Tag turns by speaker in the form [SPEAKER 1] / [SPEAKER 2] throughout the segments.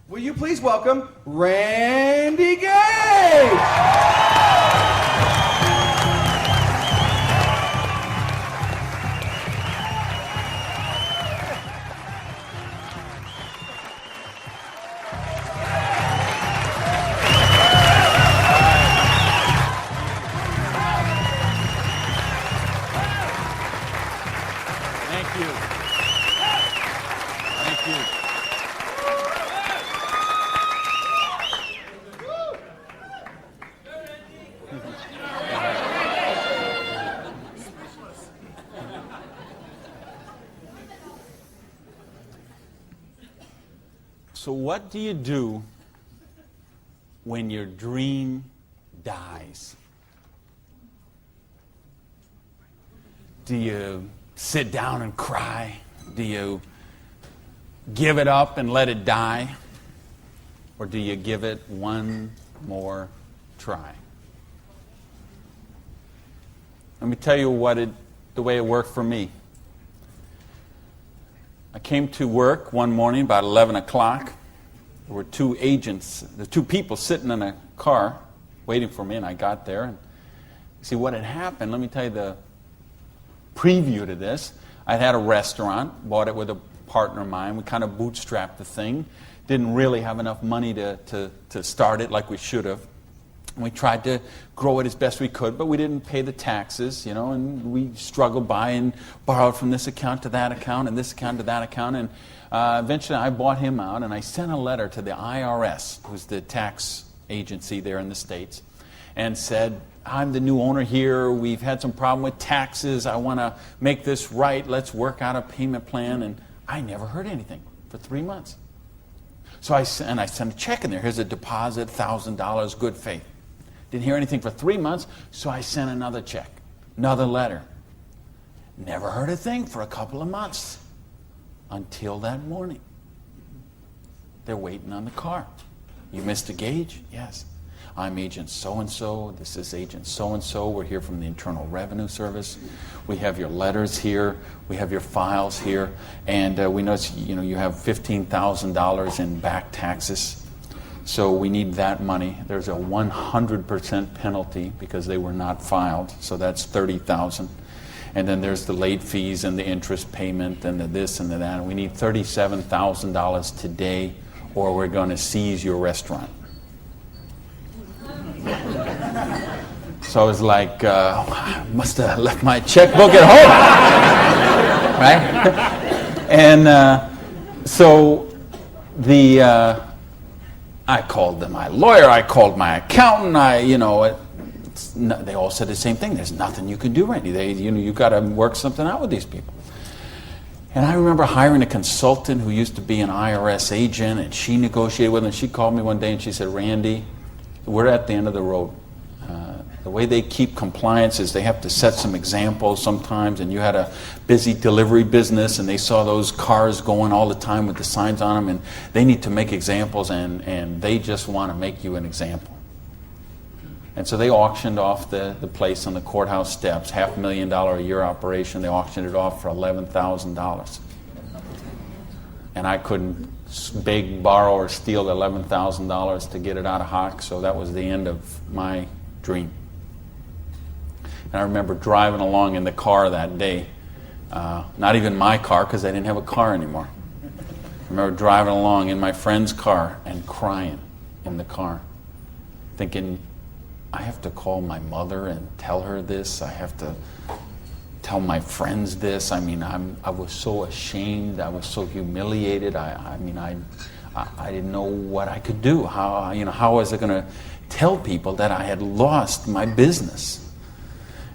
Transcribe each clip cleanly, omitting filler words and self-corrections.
[SPEAKER 1] Will you please welcome Randy Gage?
[SPEAKER 2] Thank you. Thank you. So what do you do when your dream dies? Do you sit down and cry? Do you give it up and let it die? Or do you give it one more try? Let me tell you the way it worked for me. I came to work one morning about 11 o'clock. There were two people sitting in a car waiting for me, and I got there. And see what had happened. Let me tell you the preview to this. I had a restaurant, bought it with a partner of mine. We kind of bootstrapped the thing. Didn't really have enough money to start it like we should have. And we tried to grow it as best we could, but we didn't pay the taxes, and we struggled by and borrowed from this account to that account and this account to that account. And eventually I bought him out, and I sent a letter to the IRS, who's the tax agency there in the States, and said, I'm the new owner here. We've had some problem with taxes. I want to make this right. Let's work out a payment plan. And I never heard anything for 3 months. So I sent a check in there. Here's a deposit, $1,000, good faith. Didn't hear anything for 3 months, so I sent another check, another letter. Never heard a thing for a couple of months until that morning. They're waiting on the car. You Mr. Gage? Yes. I'm Agent so-and-so. This is Agent so-and-so. We're here from the Internal Revenue Service. We have your letters here. We have your files here. And we notice, you have $15,000 in back taxes. So we need that money. There's a 100% penalty because they were not filed. So that's $30,000. And then there's the late fees and the interest payment and the this and the that. And we need $37,000 today, or we're going to seize your restaurant. So I was like, I must have left my checkbook at home, right? And so I called my lawyer, I called my accountant. They all said the same thing. There's nothing you can do, Randy. You got to work something out with these people. And I remember hiring a consultant who used to be an IRS agent, and she negotiated with him. She called me one day and she said, Randy, we're at the end of the road. The way they keep compliance is they have to set some examples sometimes, and you had a busy delivery business and they saw those cars going all the time with the signs on them, and they need to make examples, and they just want to make you an example. And so they auctioned off the place on the courthouse steps, $500,000 a year operation. They auctioned it off for $11,000. And I couldn't beg, borrow, or steal $11,000 to get it out of hock, so that was the end of my dream. And I remember driving along in the car that day, not even my car because I didn't have a car anymore. I remember driving along in my friend's car and crying in the car, thinking, I have to call my mother and tell her this. I have to tell my friends this. I was so ashamed. I was so humiliated. I didn't know what I could do. How was I going to tell people that I had lost my business?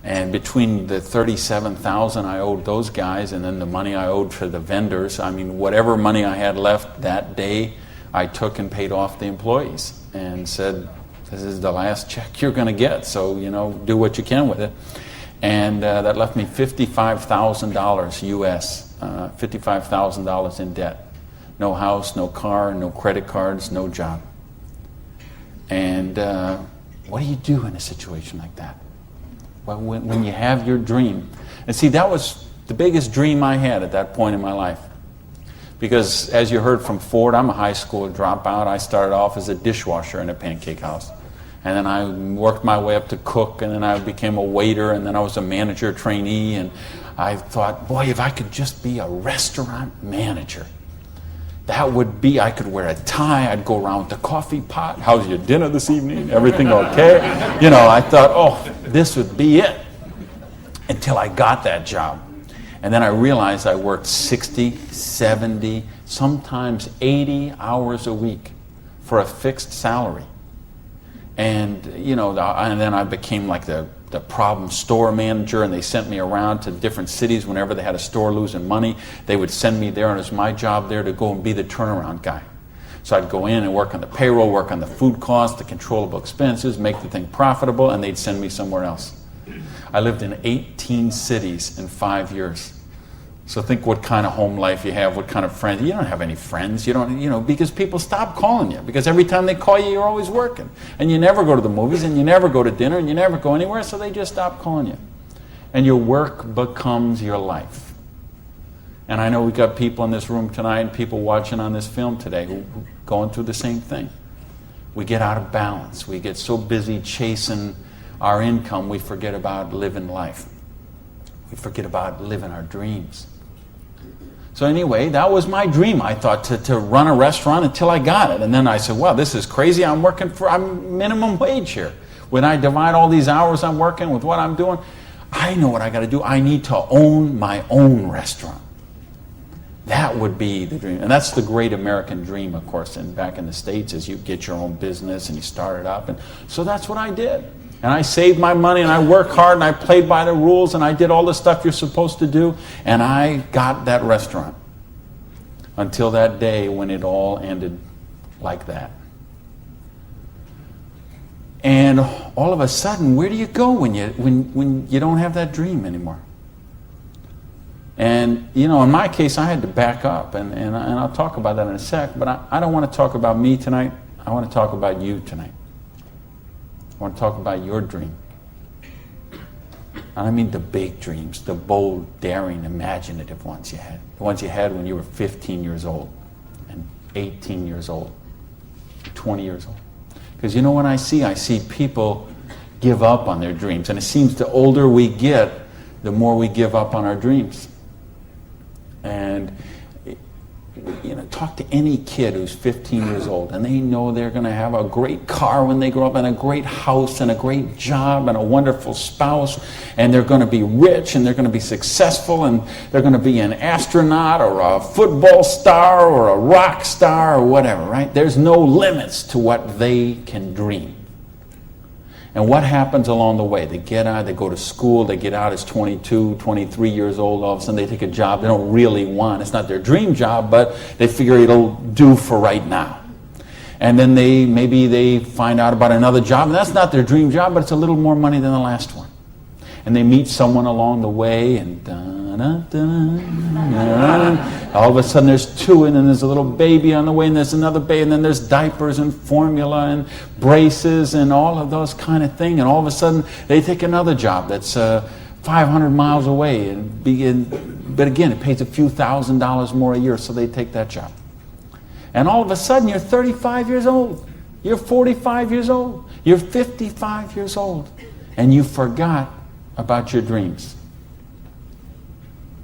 [SPEAKER 2] And between the $37,000 I owed those guys and then the money I owed for the vendors, whatever money I had left that day, I took and paid off the employees and said, this is the last check you're going to get, so, do what you can with it. And that left me $55,000 US, $55,000 in debt. No house, no car, no credit cards, no job. And what do you do in a situation like that? Well, when you have your dream. And see, that was the biggest dream I had at that point in my life. Because as you heard from Ford, I'm a high school dropout. I started off as a dishwasher in a pancake house. And then I worked my way up to cook, and then I became a waiter, and then I was a manager trainee. And I thought, boy, if I could just be a restaurant manager, that would be, I could wear a tie, I'd go around with the coffee pot. How's your dinner this evening? Everything okay? You know, I thought, oh, this would be it. Until I got that job. And then I realized I worked 60, 70, sometimes 80 hours a week for a fixed salary. And, you know, and then I became like the problem store manager, and they sent me around to different cities whenever they had a store losing money. They would send me there, and it was my job there to go and be the turnaround guy. So I'd go in and work on the payroll, work on the food costs, the controllable expenses, make the thing profitable, and they'd send me somewhere else. I lived in 18 cities in 5 years. So think what kind of home life you have, what kind of friends. You don't have any friends. You don't, you know, because people stop calling you. Because every time they call you, you're always working. And you never go to the movies, and you never go to dinner, and you never go anywhere, so they just stop calling you. And your work becomes your life. And I know we got people in this room tonight and people watching on this film today who going through the same thing. We get out of balance. We get so busy chasing our income, we forget about living life. We forget about living our dreams. So anyway, that was my dream. I thought to run a restaurant until I got it. And then I said, well, this is crazy. I'm minimum wage here. When I divide all these hours I'm working with what I'm doing, I know what I got to do. I need to own my own restaurant. That would be the dream. And that's the great American dream, of course, and back in the States, is you get your own business and you start it up. And so that's what I did. And I saved my money, and I worked hard, and I played by the rules, and I did all the stuff you're supposed to do, and I got that restaurant. Until that day when it all ended like that. And all of a sudden, where do you go when you don't have that dream anymore? And, you know, in my case, I had to back up, and I'll talk about that in a sec, but I don't want to talk about me tonight. I want to talk about you tonight. I want to talk about your dream. And I mean the big dreams, the bold, daring, imaginative ones you had. The ones you had when you were 15 years old, and 18 years old, 20 years old. Because you know what I see people give up on their dreams. And it seems the older we get, the more we give up on our dreams. And you know, talk to any kid who's 15 years old, and they know they're going to have a great car when they grow up, and a great house, and a great job, and a wonderful spouse, and they're going to be rich, and they're going to be successful, and they're going to be an astronaut, or a football star, or a rock star, or whatever, right? There's no limits to what they can dream. And what happens along the way? They get out, they go to school, they get out as 22, 23 years old, all of a sudden they take a job they don't really want. It's not their dream job, but they figure it'll do for right now. And then maybe they find out about another job, and that's not their dream job, but it's a little more money than the last one. And they meet someone along the way, and all of a sudden there's two, and then there's a little baby on the way, and there's another baby, and then there's diapers and formula and braces and all of those kind of things. And all of a sudden they take another job that's 500 miles away, but again, it pays a few $1,000s more a year, so they take that job. And all of a sudden you're 35 years old, you're 45 years old, you're 55 years old, and you forgot about your dreams.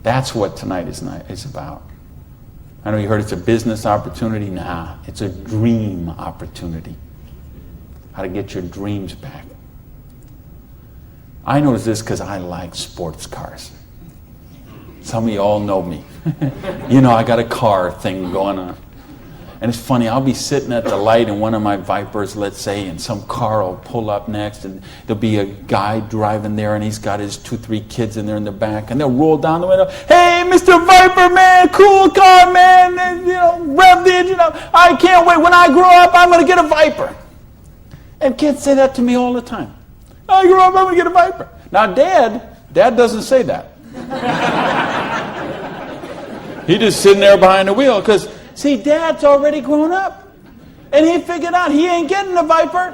[SPEAKER 2] That's what tonight is about. I know you heard it's a business opportunity. Nah, it's a dream opportunity. How to get your dreams back. I noticed this because I like sports cars. Some of you all know me. You know, I got a car thing going on. And it's funny, I'll be sitting at the light in one of my Vipers, let's say, and some car will pull up next, and there'll be a guy driving there, and he's got his 2-3 kids in there in the back, and they'll roll down the window, "Hey, Mr. Viper, man, cool car, man, and, you know, rev the engine up. I can't wait. When I grow up, I'm going to get a Viper." And kids say that to me all the time. "I grow up, I'm going to get a Viper." Now, Dad doesn't say that. He's just sitting there behind the wheel, because see, Dad's already grown up. And he figured out he ain't getting the Viper.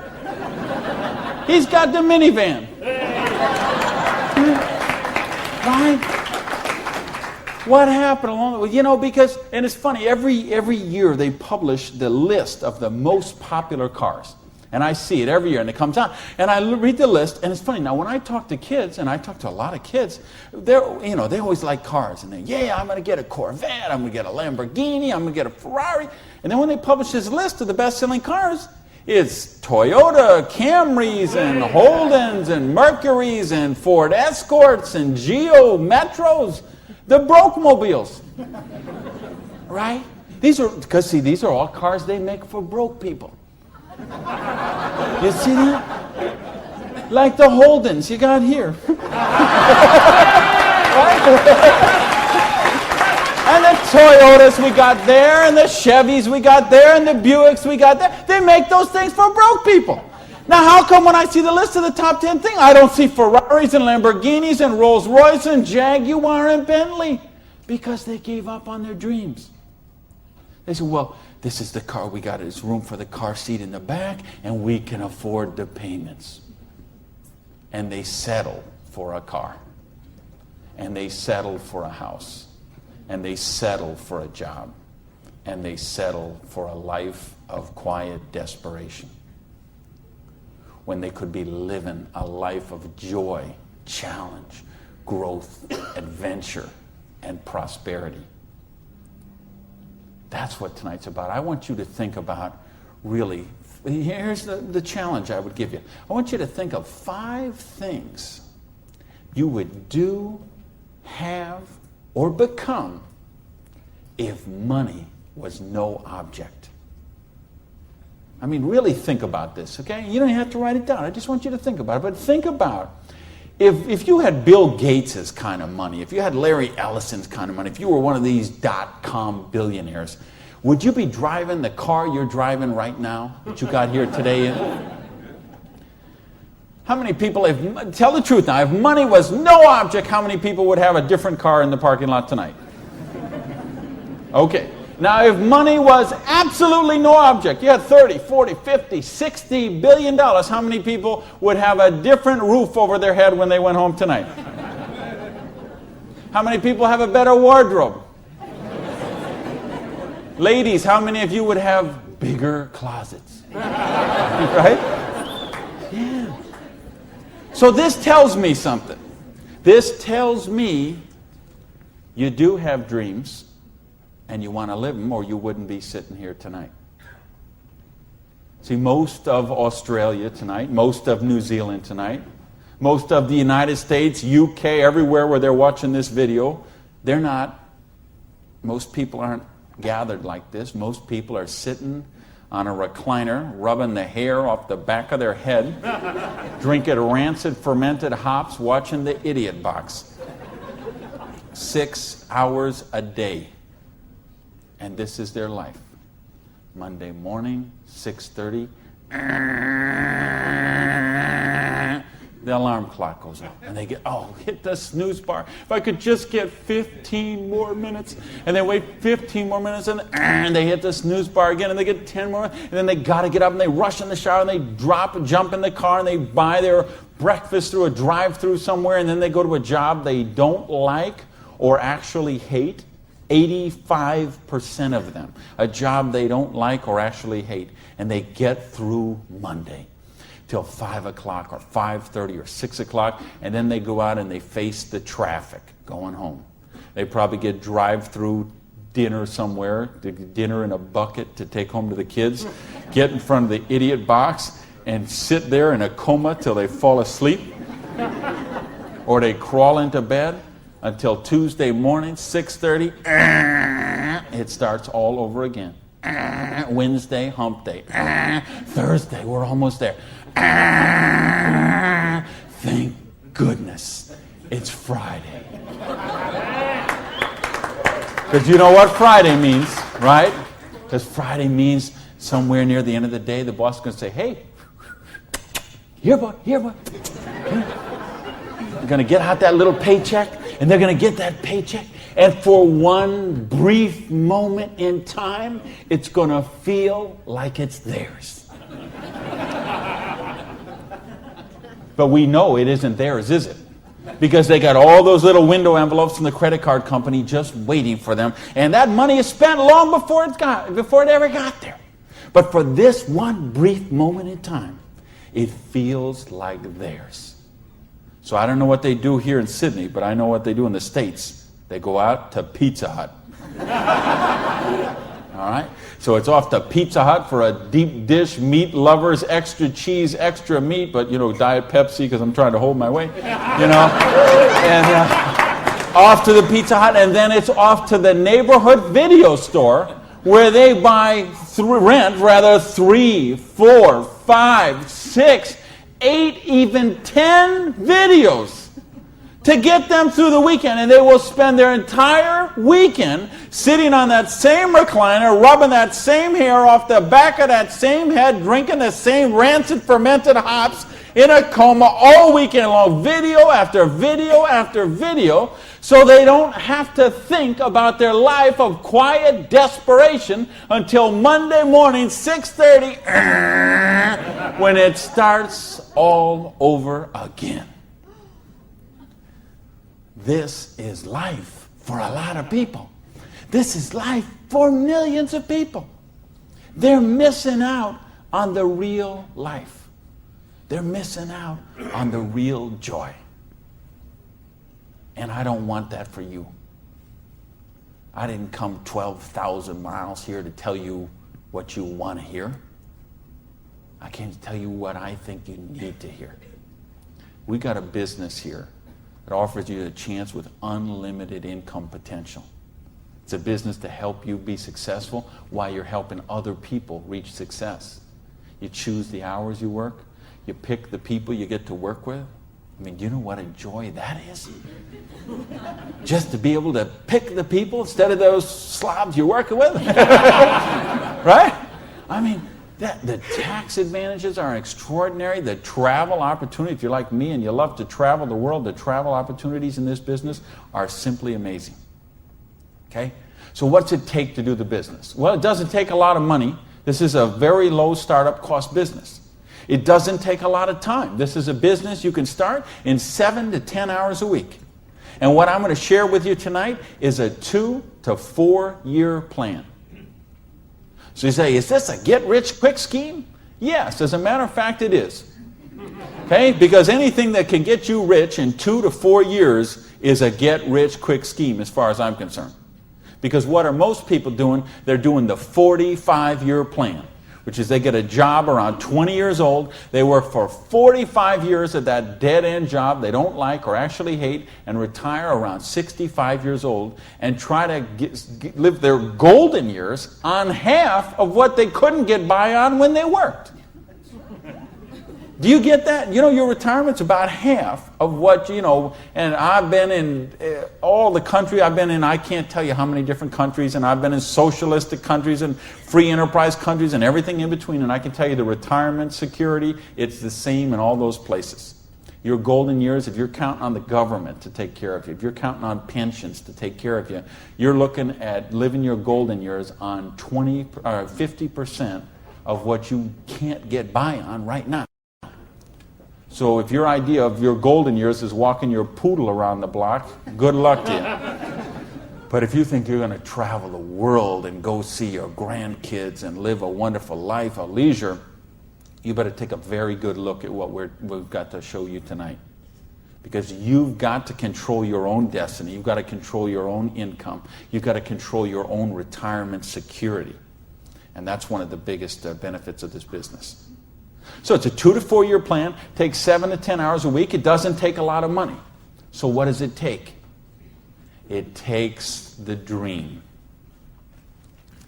[SPEAKER 2] He's got the minivan. Right? What happened along the way? You know, because, and it's funny, every year they publish the list of the most popular cars. And I see it every year, and it comes out. And I read the list, and it's funny. Now, when I talk to kids, and I talk to a lot of kids, they always like cars. And I'm going to get a Corvette, I'm going to get a Lamborghini, I'm going to get a Ferrari. And then when they publish this list of the best-selling cars, it's Toyota Camrys and Holdens and Mercurys and Ford Escorts and Geo Metros, the broke mobiles, right? These are all cars they make for broke people. You see that? Like the Holdens you got here. Right? And the Toyotas we got there, and the Chevys we got there, and the Buicks we got there. They make those things for broke people. Now, how come when I see the list of the top 10 things, I don't see Ferraris and Lamborghinis and Rolls Royce and Jaguar and Bentley? Because they gave up on their dreams. They said, well, this is the car we got. There's room for the car seat in the back, and we can afford the payments. And they settle for a car. And they settle for a house. And they settle for a job. And they settle for a life of quiet desperation. When they could be living a life of joy, challenge, growth, adventure, and prosperity. That's what tonight's about. I want you to think about, really, here's the challenge I would give you. I want you to think of 5 things you would do, have, or become if money was no object. I mean, really think about this, okay? You don't have to write it down. I just want you to think about it. But think about, if you had Bill Gates' kind of money, if you had Larry Ellison's kind of money, if you were one of these .com billionaires, would you be driving the car you're driving right now that you got here today in? How many people, tell the truth now, if money was no object, how many people would have a different car in the parking lot tonight? Okay. Now, if money was absolutely no object, you had 30, 40, 50, 60 billion dollars, how many people would have a different roof over their head when they went home tonight? How many people have a better wardrobe? Ladies, how many of you would have bigger closets? Right? Yeah. So this tells me something. This tells me you do have dreams and you want to live them, or you wouldn't be sitting here tonight. See, most of Australia tonight, most of New Zealand tonight, most of the United States, UK, everywhere where they're watching this video, most people aren't gathered like this. Most people are sitting on a recliner, rubbing the hair off the back of their head, drinking rancid fermented hops, watching the Idiot Box. 6 hours a day. And this is their life. Monday morning, 6:30, the alarm clock goes off. And they hit the snooze bar. If I could just get 15 more minutes. And they wait 15 more minutes, and they hit the snooze bar again, and they get 10 more. And then they got to get up, and they rush in the shower, and they jump in the car, and they buy their breakfast through a drive-through somewhere, and then they go to a job they don't like or actually hate. 85% of them, a job they don't like or actually hate, and they get through Monday till 5 o'clock or 5:30 or 6 o'clock, and then they go out and they face the traffic going home. They probably get drive-through dinner somewhere, dinner in a bucket to take home to the kids, get in front of the Idiot Box and sit there in a coma till they fall asleep, or they crawl into bed until Tuesday morning, 6:30, it starts all over again. Wednesday, hump day. Thursday, we're almost there. Thank goodness it's Friday. Because you know what Friday means, right? Because Friday means somewhere near the end of the day, the boss is going to say, hey, here, boy. You're going to get out that little paycheck, and they're going to get that paycheck, and for one brief moment in time, it's going to feel like it's theirs. But we know it isn't theirs, is it? because they got all those little window envelopes from the credit card company just waiting for them. And that money is spent long before it ever got there. But for this one brief moment in time, it feels like theirs. So I don't know what they do here in Sydney, but I know what they do in the States. They go out to Pizza Hut. All right? So it's off to Pizza Hut for a deep dish, meat lovers, extra cheese, extra meat, but, Diet Pepsi because I'm trying to hold my weight, And off to the Pizza Hut, and then it's off to the neighborhood video store where they rent 3, 4, 5, 6, 8, even 10 videos to get them through the weekend. And they will spend their entire weekend sitting on that same recliner, rubbing that same hair off the back of that same head, drinking the same rancid fermented hops in a coma all weekend long, video after video after video, so they don't have to think about their life of quiet desperation until Monday morning, 6:30, when it starts all over again. This is life for a lot of people. This is life for millions of people. They're missing out on the real life. They're missing out on the real joy. And I don't want that for you. I didn't come 12,000 miles here to tell you what you want to hear. I came to tell you what I think you need to hear. We got a business here that offers you a chance with unlimited income potential. It's a business to help you be successful while you're helping other people reach success. You choose the hours you work. You pick the people you get to work with. I mean, do you know what a joy that is? Just to be able to pick the people instead of those slobs you're working with. Right? I mean, the tax advantages are extraordinary. The travel opportunity, if you're like me and you love to travel the world, the travel opportunities in this business are simply amazing. Okay? So what's it take to do the business? Well, it doesn't take a lot of money. This is a very low startup cost business. It doesn't take a lot of time. This is a business you can start in 7 to 10 hours a week. And what I'm going to share with you tonight is a 2 to 4 year plan. So you say, is this a get-rich-quick scheme? Yes, as a matter of fact, it is. Okay? Because anything that can get you rich in 2 to 4 years is a get-rich-quick scheme as far as I'm concerned. Because what are most people doing? They're doing the 45-year plan, which is they get a job around 20 years old. They work for 45 years at that dead-end job they don't like or actually hate and retire around 65 years old and try to live their golden years on half of what they couldn't get by on when they worked. Do you get that? Your retirement's about half of what, and I've been in all the country I've been in. I can't tell you how many different countries, and I've been in socialistic countries and free enterprise countries and everything in between, and I can tell you the retirement security, it's the same in all those places. Your golden years, if you're counting on the government to take care of you, if you're counting on pensions to take care of you, you're looking at living your golden years on 50% of what you can't get by on right now. So if your idea of your golden years is walking your poodle around the block, good luck to you. But if you think you're going to travel the world and go see your grandkids and live a wonderful life of leisure, you better take a very good look at what we've got to show you tonight. Because you've got to control your own destiny. You've got to control your own income. You've got to control your own retirement security. And that's one of the biggest benefits of this business. So it's a 2 to 4 year plan, takes 7 to 10 hours a week. It doesn't take a lot of money. So what does it take? It takes the dream.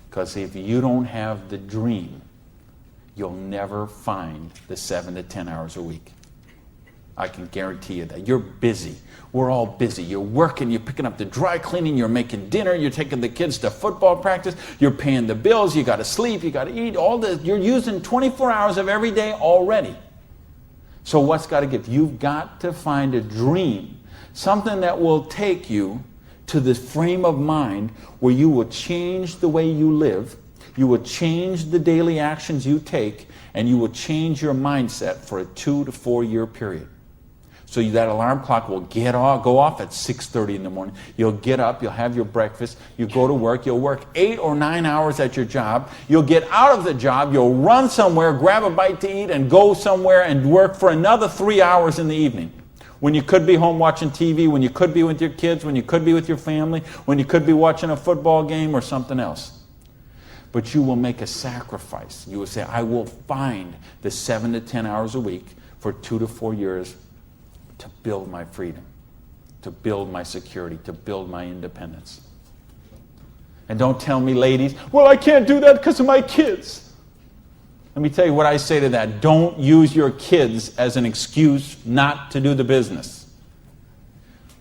[SPEAKER 2] Because if you don't have the dream, you'll never find the 7 to 10 hours a week. I can guarantee you that. You're busy. We're all busy. You're working, you're picking up the dry cleaning, you're making dinner, you're taking the kids to football practice, you're paying the bills, you got to sleep, you got to eat, all this. You're using 24 hours of every day already. So what's got to give? You've got to find a dream, something that will take you to this frame of mind where you will change the way you live, you will change the daily actions you take, and you will change your mindset for a 2 to 4 year period. So that alarm clock will go off at 6:30 in the morning. You'll get up, you'll have your breakfast, you go to work, you'll work 8 or 9 hours at your job, you'll get out of the job, you'll run somewhere, grab a bite to eat, and go somewhere and work for another 3 hours in the evening. When you could be home watching TV, when you could be with your kids, when you could be with your family, when you could be watching a football game or something else. But you will make a sacrifice. You will say, I will find the 7 to 10 hours a week for 2 to 4 years to build my freedom, to build my security, to build my independence. And don't tell me, ladies, well, I can't do that because of my kids. Let me tell you what I say to that. Don't use your kids as an excuse not to do the business.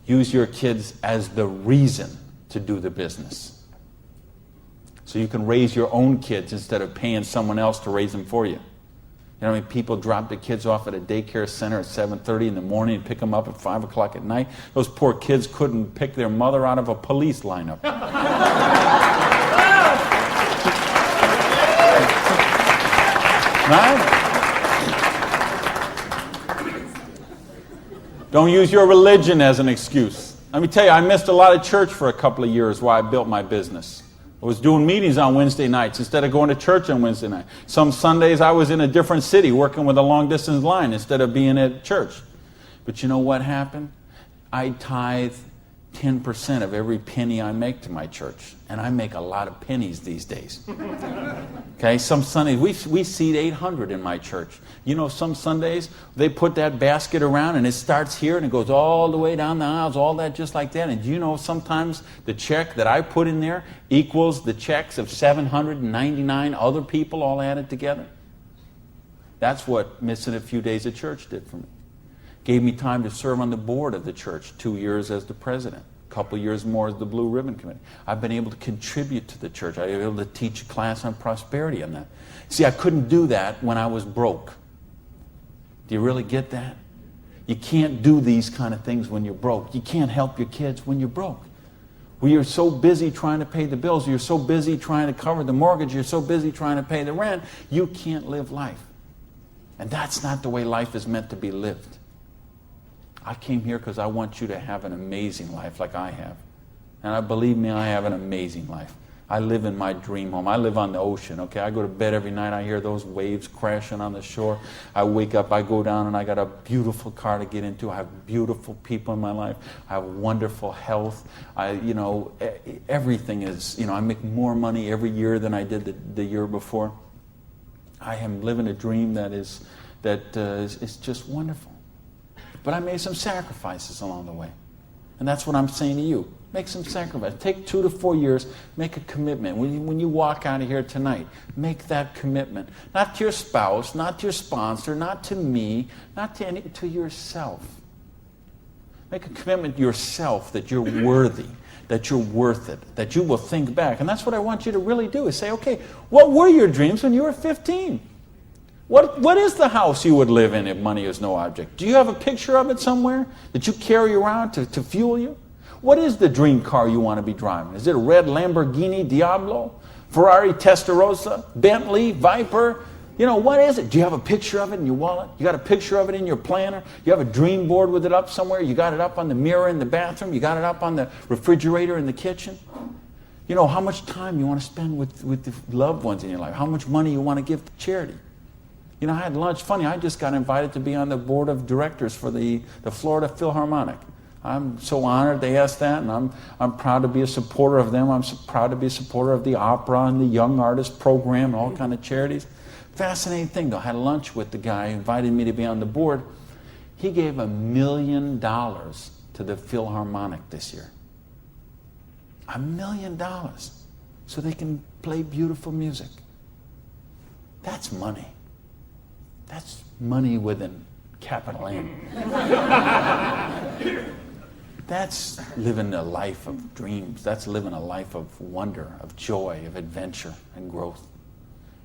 [SPEAKER 2] Use your kids as the reason to do the business. So you can raise your own kids instead of paying someone else to raise them for you. You know, I mean, people drop their kids off at a daycare center at 7:30 in the morning and pick them up at 5 o'clock at night. Those poor kids couldn't pick their mother out of a police lineup. Right? Don't use your religion as an excuse. Let me tell you, I missed a lot of church for a couple of years while I built my business. I was doing meetings on Wednesday nights instead of going to church on Wednesday night. Some Sundays I was in a different city working with a long-distance line instead of being at church. But you know what happened? I tithe 10% of every penny I make to my church. And I make a lot of pennies these days. Okay, some Sundays, we seat 800 in my church. You know, some Sundays, they put that basket around and it starts here and it goes all the way down the aisles, all that just like that. And you know, sometimes the check that I put in there equals the checks of 799 other people all added together. That's what missing a few days of church did for me. Gave me time to serve on the board of the church, 2 years as the president, a couple years more as the Blue Ribbon Committee. I've been able to contribute to the church. I've been able to teach a class on prosperity on that. See, I couldn't do that when I was broke. Do you really get that? You can't do these kind of things when you're broke. You can't help your kids when you're broke. When you're so busy trying to pay the bills, you're so busy trying to cover the mortgage, you're so busy trying to pay the rent, you can't live life. And that's not the way life is meant to be lived. I came here because I want you to have an amazing life like I have. And believe me, I have an amazing life. I live in my dream home. I live on the ocean, okay? I go to bed every night. I hear those waves crashing on the shore. I wake up, I go down, and I got a beautiful car to get into. I have beautiful people in my life. I have wonderful health. Everything is, I make more money every year than I did the year before. I am living a dream that is just wonderful. But I made some sacrifices along the way. And that's what I'm saying to you. Make some sacrifices. Take 2 to 4 years. Make a commitment. When you walk out of here tonight, make that commitment. Not to your spouse, not to your sponsor, not to me, not to yourself. Make a commitment to yourself that you're worthy, that you're worth it, that you will think back. And that's what I want you to really do, is say, okay, what were your dreams when you were 15? What is the house you would live in if money is no object? Do you have a picture of it somewhere that you carry around to fuel you? What is the dream car you want to be driving? Is it a red Lamborghini Diablo? Ferrari Testarossa? Bentley? Viper? What is it? Do you have a picture of it in your wallet? You got a picture of it in your planner? You have a dream board with it up somewhere? You got it up on the mirror in the bathroom? You got it up on the refrigerator in the kitchen? How much time you want to spend with the loved ones in your life? How much money you want to give to charity? I had lunch. Funny, I just got invited to be on the board of directors for the Florida Philharmonic. I'm so honored they asked that, and I'm proud to be a supporter of them. I'm proud to be a supporter of the opera and the Young Artist Program and all kind of charities. Fascinating thing, though. I had lunch with the guy who invited me to be on the board. He gave $1 million to the Philharmonic this year. $1 million. So they can play beautiful music. That's money. That's money with a capital M. That's living a life of dreams. That's living a life of wonder, of joy, of adventure and growth.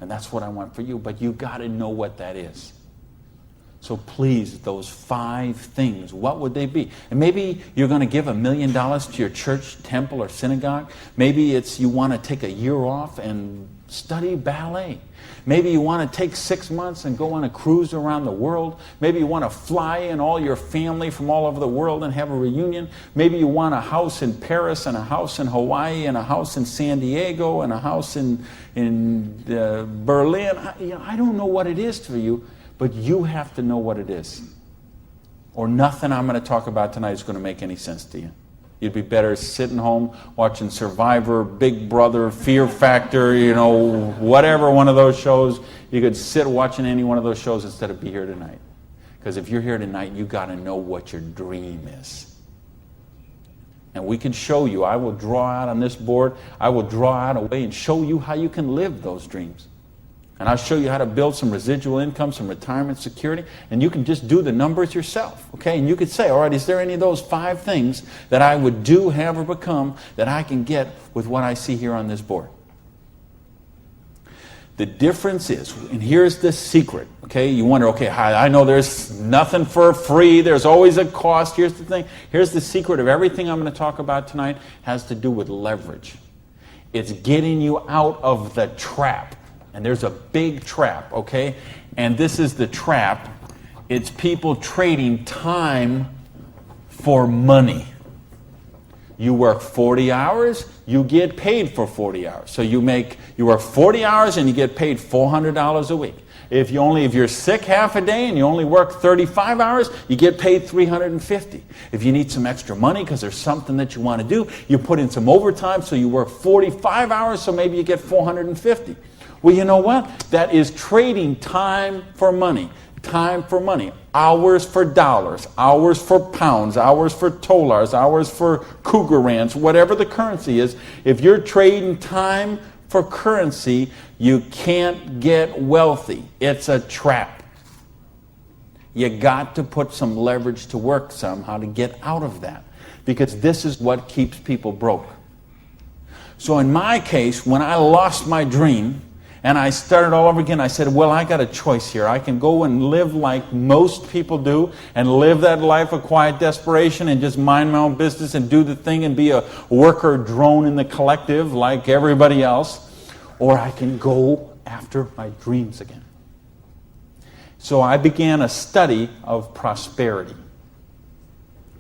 [SPEAKER 2] And that's what I want for you. But you got to know what that is. So please, those 5 things, what would they be? And maybe you're going to give $1 million to your church, temple, or synagogue. Maybe it's you want to take a year off and study ballet. Maybe you want to take 6 months and go on a cruise around the world. Maybe you want to fly in all your family from all over the world and have a reunion. Maybe you want a house in Paris and a house in Hawaii and a house in San Diego and a house in Berlin. I don't know what it is for you, but you have to know what it is. Or nothing I'm going to talk about tonight is going to make any sense to you. You'd be better sitting home watching Survivor, Big Brother, Fear Factor, whatever one of those shows. You could sit watching any one of those shows instead of be here tonight. Because if you're here tonight, you got to know what your dream is. And we can show you. I will draw out on this board. I will draw out a way and show you how you can live those dreams. And I'll show you how to build some residual income, some retirement security, and you can just do the numbers yourself, okay? And you could say, all right, is there any of those 5 things that I would do, have, or become that I can get with what I see here on this board? The difference is, and here's the secret, okay? You wonder, okay, I know there's nothing for free. There's always a cost. Here's the thing. Here's the secret of everything I'm going to talk about tonight has to do with leverage. It's getting you out of the trap. And there's a big trap, okay? And this is the trap. It's people trading time for money. You work 40 hours, you get paid for 40 hours. So you work 40 hours and you get paid $400 a week. If you're sick half a day and you only work 35 hours, you get paid $350. If you need some extra money because there's something that you want to do, you put in some overtime, so you work 45 hours, so maybe you get $450. Well, you know what? That is trading time for money. Time for money. Hours for dollars. Hours for pounds. Hours for dollars. Hours for cougar rands. Whatever the currency is. If you're trading time for currency, you can't get wealthy. It's a trap. You got to put some leverage to work somehow to get out of that. Because this is what keeps people broke. So in my case, when I lost my dream, and I started all over again, I said, well, I got a choice here. I can go and live like most people do and live that life of quiet desperation and just mind my own business and do the thing and be a worker drone in the collective like everybody else. Or I can go after my dreams again. So I began a study of prosperity.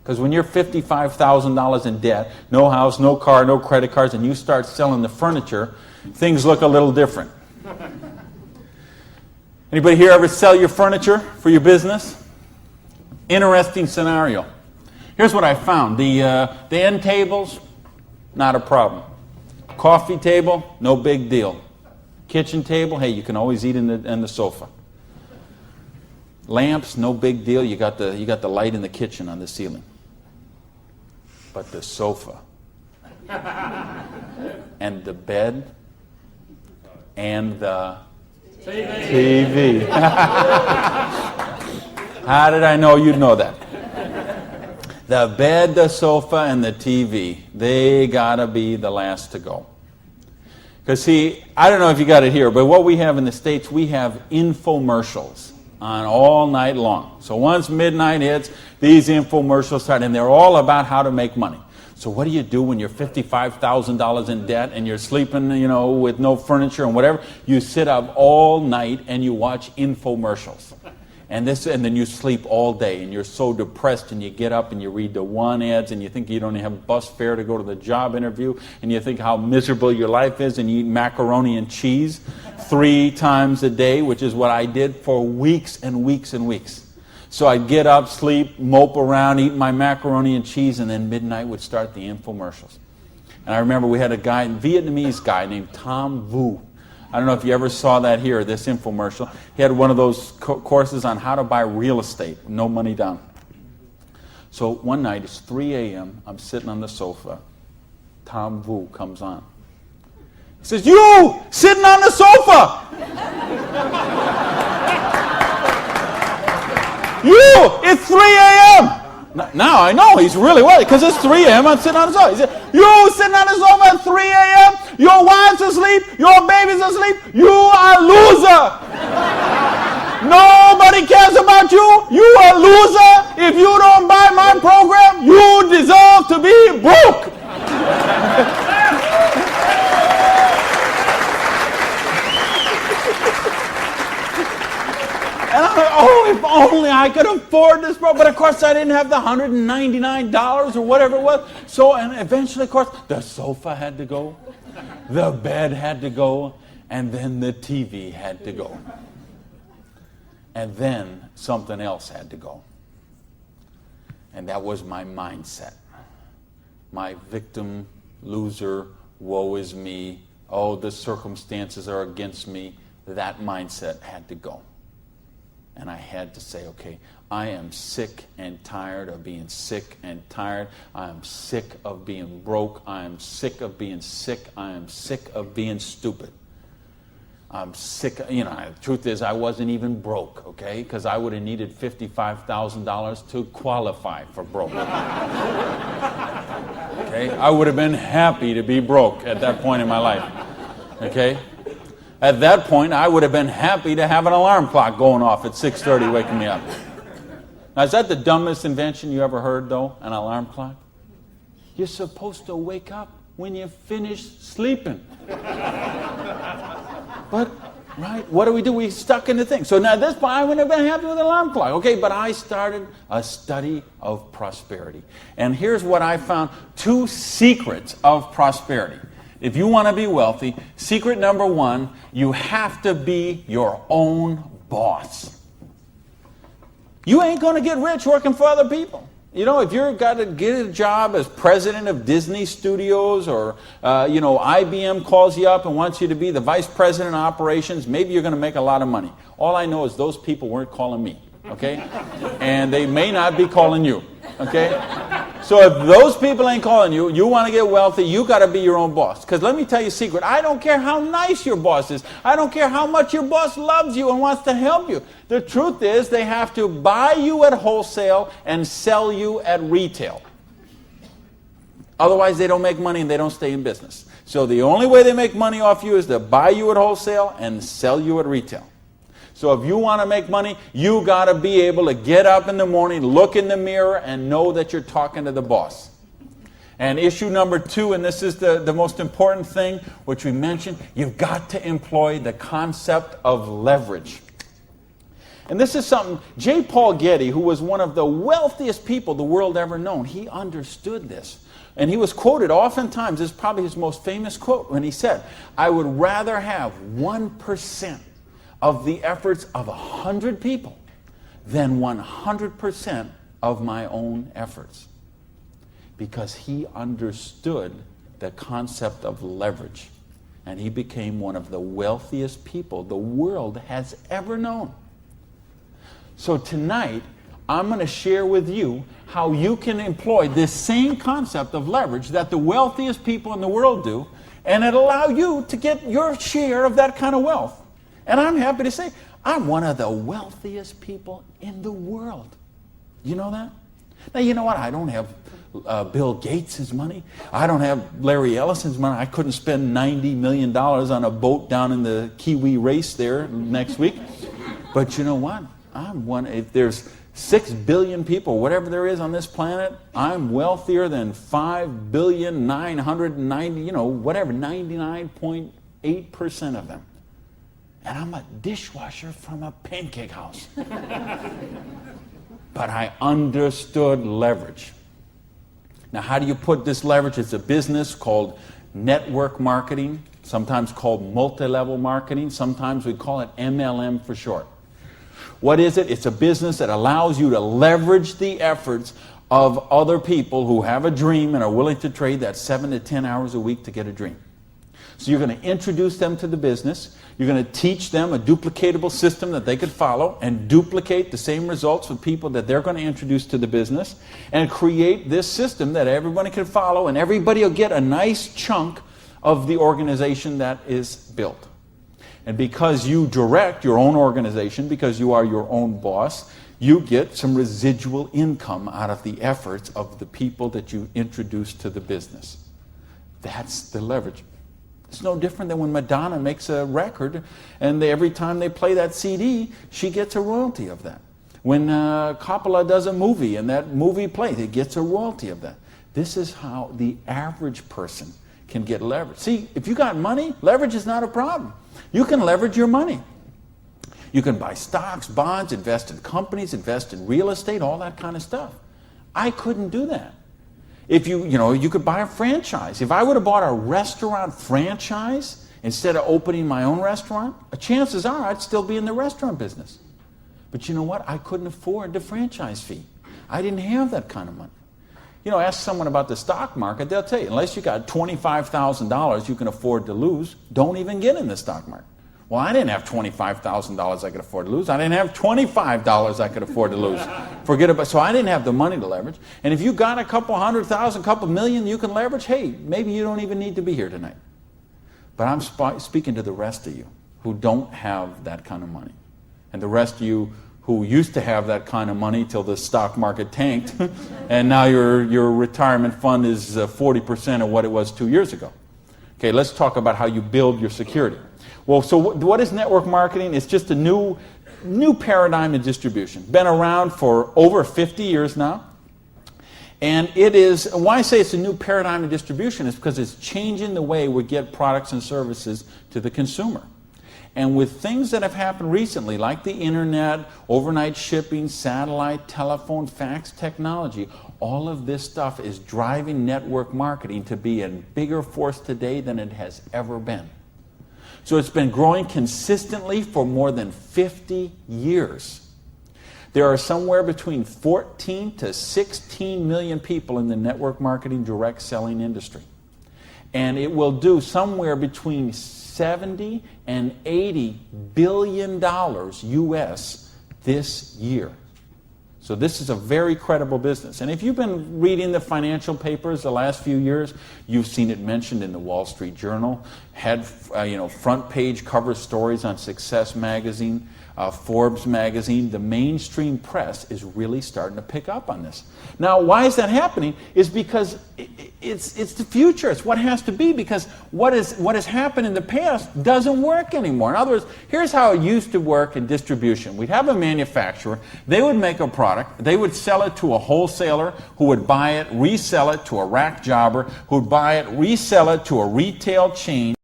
[SPEAKER 2] Because when you're $55,000 in debt, no house, no car, no credit cards, and you start selling the furniture, things look a little different. Anybody here ever sell your furniture for your business? Interesting scenario. Here's what I found. The end tables, not a problem. Coffee table, no big deal. Kitchen table, hey, you can always eat in the sofa. Lamps, no big deal. You got the light in the kitchen on the ceiling. But the sofa and the bed and the TV. How did I know you'd know that? The bed, the sofa, and the TV, they gotta be the last to go. Because see, I don't know if you got it here, but what we have in the States, we have infomercials on all night long. So once midnight hits, these infomercials start, and they're all about how to make money. So what do you do when you're $55,000 in debt and you're sleeping, with no furniture and whatever? You sit up all night and you watch infomercials. And then you sleep all day and you're so depressed and you get up and you read the one ads and you think you don't have bus fare to go to the job interview and you think how miserable your life is and you eat macaroni and cheese 3 times a day, which is what I did for weeks and weeks and weeks. So I'd get up, sleep, mope around, eat my macaroni and cheese, and then midnight would start the infomercials. And I remember we had a Vietnamese guy named Tom Vu. I don't know if you ever saw that here, this infomercial. He had one of those courses on how to buy real estate, no money down. So one night, it's 3 a.m., I'm sitting on the sofa. Tom Vu comes on. He says, "You, sitting on the sofa! You, it's 3 a.m. Now I know he's really well, because it's 3 a.m. I'm sitting on the sofa. He said, "You sitting on the sofa at 3 a.m. Your wife's asleep. Your baby's asleep. You are a loser." Nobody cares about you. You a loser. If you don't buy my program, you deserve to be broke. And I'm like, oh, if only I could afford this, bro. But of course, I didn't have the $199 or whatever it was. So, and eventually, of course, the sofa had to go, the bed had to go, and then the TV had to go. And then something else had to go. And that was my mindset. My victim, loser, woe is me, oh, the circumstances are against me. That mindset had to go. And I had to say, okay, I am sick and tired of being sick and tired. I am sick of being broke. I am sick of being sick. I am sick of being stupid. I'm sick. The truth is I wasn't even broke, okay? Because I would have needed $55,000 to qualify for broke. Okay? I would have been happy to be broke at that point in my life. Okay? At that point, I would have been happy to have an alarm clock going off at 6:30 waking me up. Now, is that the dumbest invention you ever heard, though, an alarm clock? You're supposed to wake up when you finish sleeping. But, right, what do? We stuck in the thing. So now at this point, I wouldn't have been happy with an alarm clock. Okay, but I started a study of prosperity. And here's what I found. 2 secrets of prosperity. If you want to be wealthy, secret number 1, you have to be your own boss. You ain't going to get rich working for other people. If you've got to get a job as president of Disney Studios or, IBM calls you up and wants you to be the vice president of operations, maybe you're going to make a lot of money. All I know is those people weren't calling me, okay? And they may not be calling you, okay? So if those people ain't calling you, you want to get wealthy, you got to be your own boss. Because let me tell you a secret. I don't care how nice your boss is. I don't care how much your boss loves you and wants to help you. The truth is they have to buy you at wholesale and sell you at retail. Otherwise, they don't make money and they don't stay in business. So the only way they make money off you is to buy you at wholesale and sell you at retail. So if you want to make money, you got to be able to get up in the morning, look in the mirror, and know that you're talking to the boss. And issue number 2, and this is the most important thing, which we mentioned, you've got to employ the concept of leverage. And this is something, J. Paul Getty, who was one of the wealthiest people the world ever known, he understood this. And he was quoted oftentimes, this is probably his most famous quote, when he said, I would rather have 1% of the efforts of 100 people than 100% of my own efforts. Because he understood the concept of leverage. And he became one of the wealthiest people the world has ever known. So tonight, I'm going to share with you how you can employ this same concept of leverage that the wealthiest people in the world do, and it'll allow you to get your share of that kind of wealth. And I'm happy to say, I'm one of the wealthiest people in the world. You know that? Now, you know what? I don't have Bill Gates' money. I don't have Larry Ellison's money. I couldn't spend $90 million on a boat down in the Kiwi race there next week. But you know what? I'm one. If there's 6 billion people, whatever there is on this planet, I'm wealthier than 5,990, whatever, 99.8% of them. And I'm a dishwasher from a pancake house. But I understood leverage. Now, how do you put this leverage? It's a business called network marketing, sometimes called multi-level marketing. Sometimes we call it MLM for short. What is it? It's a business that allows you to leverage the efforts of other people who have a dream and are willing to trade that 7 to 10 hours a week to get a dream. So you're going to introduce them to the business. You're going to teach them a duplicatable system that they could follow and duplicate the same results with people that they're going to introduce to the business and create this system that everybody can follow, and everybody will get a nice chunk of the organization that is built. And because you direct your own organization, because you are your own boss, you get some residual income out of the efforts of the people that you introduce to the business. That's the leverage. It's no different than when Madonna makes a record, and every time they play that CD, she gets a royalty of that. When Coppola does a movie and that movie plays, it gets a royalty of that. This is how the average person can get leverage. See, if you got money, leverage is not a problem. You can leverage your money. You can buy stocks, bonds, invest in companies, invest in real estate, all that kind of stuff. I couldn't do that. If you could buy a franchise. If I would have bought a restaurant franchise instead of opening my own restaurant, chances are I'd still be in the restaurant business. But you know what? I couldn't afford the franchise fee. I didn't have that kind of money. Ask someone about the stock market, they'll tell you, unless you got $25,000 you can afford to lose, don't even get in the stock market. Well, I didn't have $25,000 I could afford to lose. I didn't have $25 I could afford to lose. So I didn't have the money to leverage. And if you got a couple $100,000, couple million you can leverage, hey, maybe you don't even need to be here tonight. But I'm speaking to the rest of you who don't have that kind of money. And the rest of you who used to have that kind of money till the stock market tanked, and now your retirement fund is 40% of what it was 2 years ago. Okay, let's talk about how you build your security. Well, so what is network marketing? It's just a new paradigm in distribution. Been around for over 50 years now. And it is, why I say it's a new paradigm in distribution is because it's changing the way we get products and services to the consumer. And with things that have happened recently, like the internet, overnight shipping, satellite, telephone, fax technology, all of this stuff is driving network marketing to be a bigger force today than it has ever been. So it's been growing consistently for more than 50 years. There are somewhere between 14 to 16 million people in the network marketing direct selling industry. And it will do somewhere between 70 and 80 billion dollars US this year. So this is a very credible business. And if you've been reading the financial papers the last few years, you've seen it mentioned in the Wall Street Journal, had front page cover stories on Success Magazine, Forbes Magazine. The mainstream press is really starting to pick up on this. Now, why is that happening? Is because it's the future. It's what has to be, because what has happened in the past doesn't work anymore. In other words, here's how it used to work in distribution. We'd have a manufacturer. They would make a product. They would sell it to a wholesaler who would buy it, resell it to a rack jobber who would buy it, resell it to a retail chain.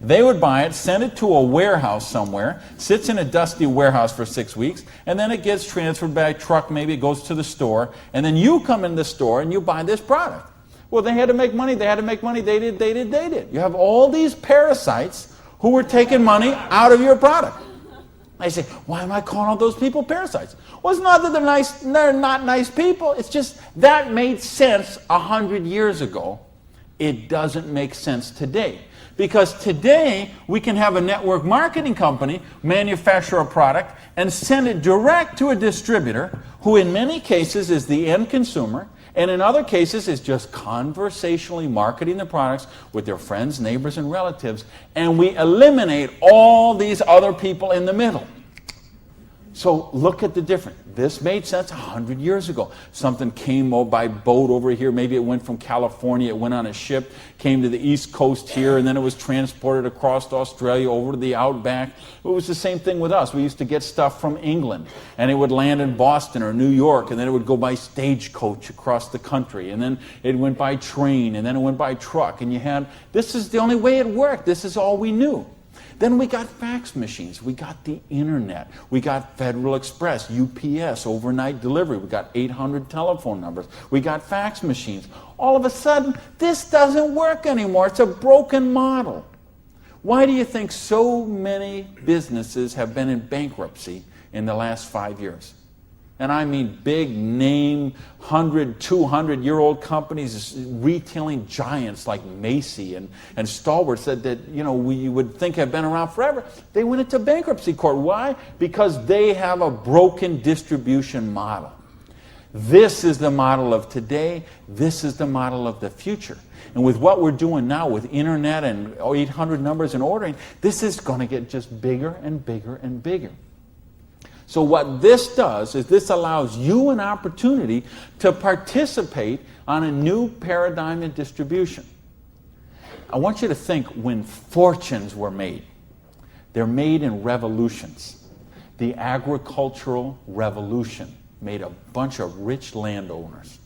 [SPEAKER 2] They would buy it, send it to a warehouse somewhere, sits in a dusty warehouse for 6 weeks, and then it gets transferred by truck, maybe it goes to the store, and then you come in the store and you buy this product. Well, they had to make money, they did. You have all these parasites who were taking money out of your product. I say, why am I calling all those people parasites? Well, it's not that they're not nice people, it's just that made sense 100 years ago. It doesn't make sense today. Because today, we can have a network marketing company manufacture a product and send it direct to a distributor who in many cases is the end consumer, and in other cases is just conversationally marketing the products with their friends, neighbors, and relatives, and we eliminate all these other people in the middle. So look at the difference. This made sense 100 years ago. Something came by boat over here. Maybe it went from California, it went on a ship, came to the East Coast here, and then it was transported across Australia over to the outback. It was the same thing with us. We used to get stuff from England, and it would land in Boston or New York, and then it would go by stagecoach across the country, and then it went by train, and then it went by truck, and this is the only way it worked. This is all we knew. Then we got fax machines, we got the internet, we got Federal Express, UPS, overnight delivery, we got 800 telephone numbers, we got fax machines. All of a sudden, this doesn't work anymore. It's a broken model. Why do you think so many businesses have been in bankruptcy in the last 5 years? And I mean big name, 100, 200-year-old companies, retailing giants like Macy and Stalwart said that, we would think have been around forever. They went into bankruptcy court. Why? Because they have a broken distribution model. This is the model of today. This is the model of the future. And with what we're doing now with internet and 800 numbers and ordering, this is going to get just bigger and bigger and bigger. So what this does is this allows you an opportunity to participate on a new paradigm in distribution. I want you to think when fortunes were made. They're made in revolutions. The agricultural revolution made a bunch of rich landowners.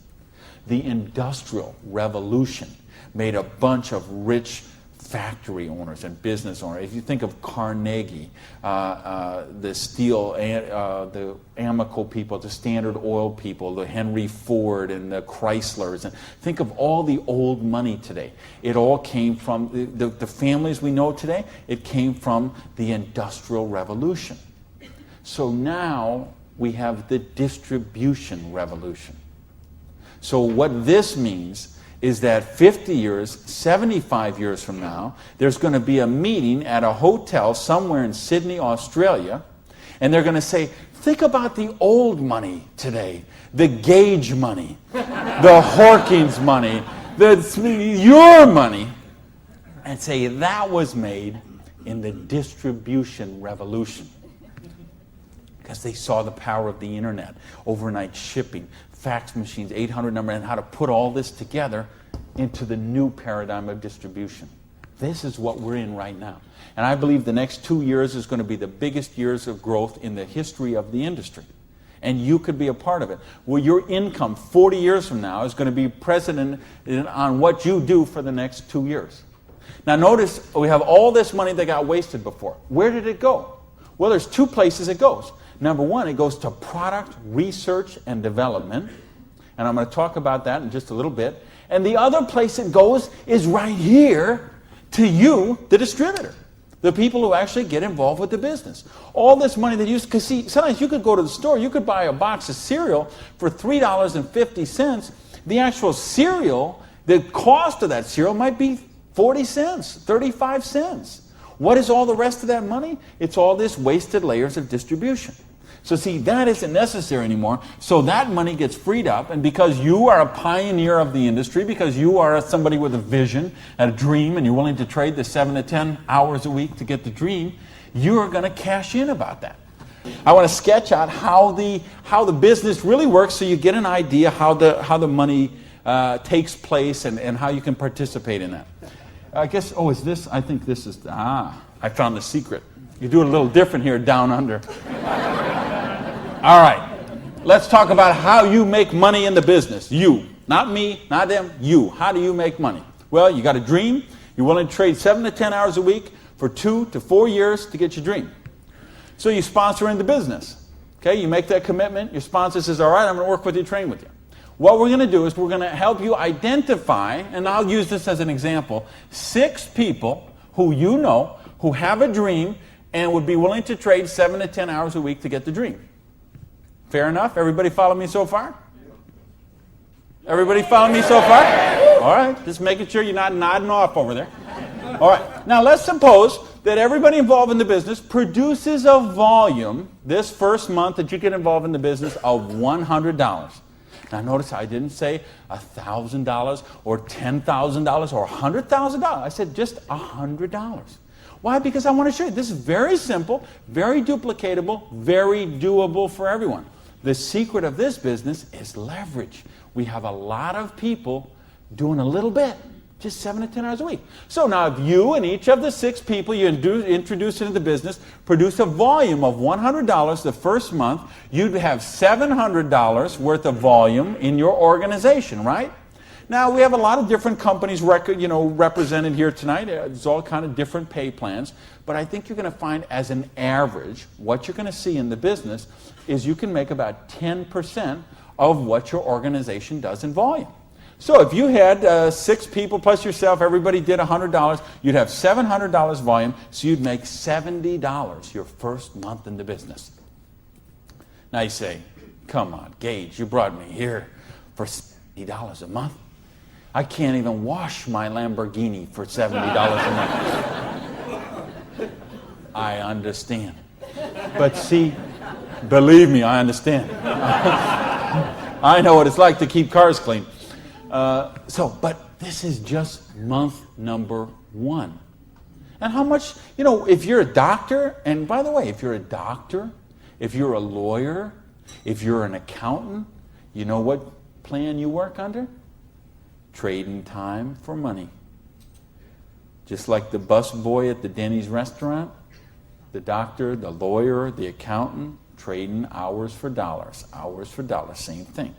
[SPEAKER 2] The industrial revolution made a bunch of rich factory owners and business owners. If you think of Carnegie, the steel, the Amoco people, the Standard Oil people, the Henry Ford and the Chryslers, and think of all the old money today. It all came from the families we know today. It came from the Industrial Revolution. So now we have the distribution revolution. So what this means is that 50 years, 75 years from now, there's going to be a meeting at a hotel somewhere in Sydney, Australia, and they're going to say, think about the old money today, the Gage money, the Hawkins money, your money, and say that was made in the distribution revolution. Because they saw the power of the internet, overnight shipping, fax machines, 800 number, and how to put all this together into the new paradigm of distribution. This is what we're in right now. And I believe the next 2 years is going to be the biggest years of growth in the history of the industry. And you could be a part of it. Well, your income 40 years from now is going to be present on what you do for the next 2 years. Now notice, we have all this money that got wasted before. Where did it go? Well, there's two places it goes. Number one, it goes to product research and development. And I'm going to talk about that in just a little bit. And the other place it goes is right here to you, the distributor. The people who actually get involved with the business. All this money that you, because see, sometimes you could go to the store, you could buy a box of cereal for $3.50. The actual cereal, the cost of that cereal might be 40 cents, 35 cents. What is all the rest of that money? It's all this wasted layers of distribution. So see, that isn't necessary anymore. So that money gets freed up, and because you are a pioneer of the industry, because you are somebody with a vision and a dream, and you're willing to trade the 7 to 10 hours a week to get the dream, you are going to cash in about that. I want to sketch out how the business really works, so you get an idea how the money takes place and how you can participate in that. I guess, is this? I think this is, I found the secret. You do it a little different here down under. All right, let's talk about how you make money in the business. You, not me, not them, you. How do you make money? Well, you got a dream. You're willing to trade 7 to 10 hours a week for 2 to 4 years to get your dream. So you sponsor in the business. Okay, you make that commitment. Your sponsor says, all right, I'm going to work with you, train with you. What we're going to do is we're going to help you identify, and I'll use this as an example, 6 people who you know who have a dream and would be willing to trade 7 to 10 hours a week to get the dream. Fair enough? Everybody follow me so far? Everybody follow me so far? All right, just making sure you're not nodding off over there. All right, now let's suppose that everybody involved in the business produces a volume this first month that you get involved in the business of $100. Now notice I didn't say $1,000 or $10,000 or $100,000. I said just $100. Why? Because I want to show you this is very simple, very duplicatable, very doable for everyone. The secret of this business is leverage. We have a lot of people doing a little bit, just 7 to 10 hours a week. So now if you and each of the 6 people you introduce into the business produce a volume of $100 the first month, you'd have $700 worth of volume in your organization, right? Now, we have a lot of different companies represented here tonight. There's all kind of different pay plans. But I think you're going to find as an average, what you're going to see in the business is you can make about 10% of what your organization does in volume. So if you had 6 people plus yourself, everybody did $100, you'd have $700 volume, so you'd make $70 your first month in the business. Now you say, come on, Gage, you brought me here for $70 a month. I can't even wash my Lamborghini for $70 a month. I understand. But see, believe me, I understand. I know what it's like to keep cars clean. But this is just month number 1. And how much, if you're a doctor, and by the way, if you're a doctor, if you're a lawyer, if you're an accountant, you know what plan you work under? Trading time for money. Just like the bus boy at the Denny's restaurant, the doctor, the lawyer, the accountant, trading hours for dollars, same thing.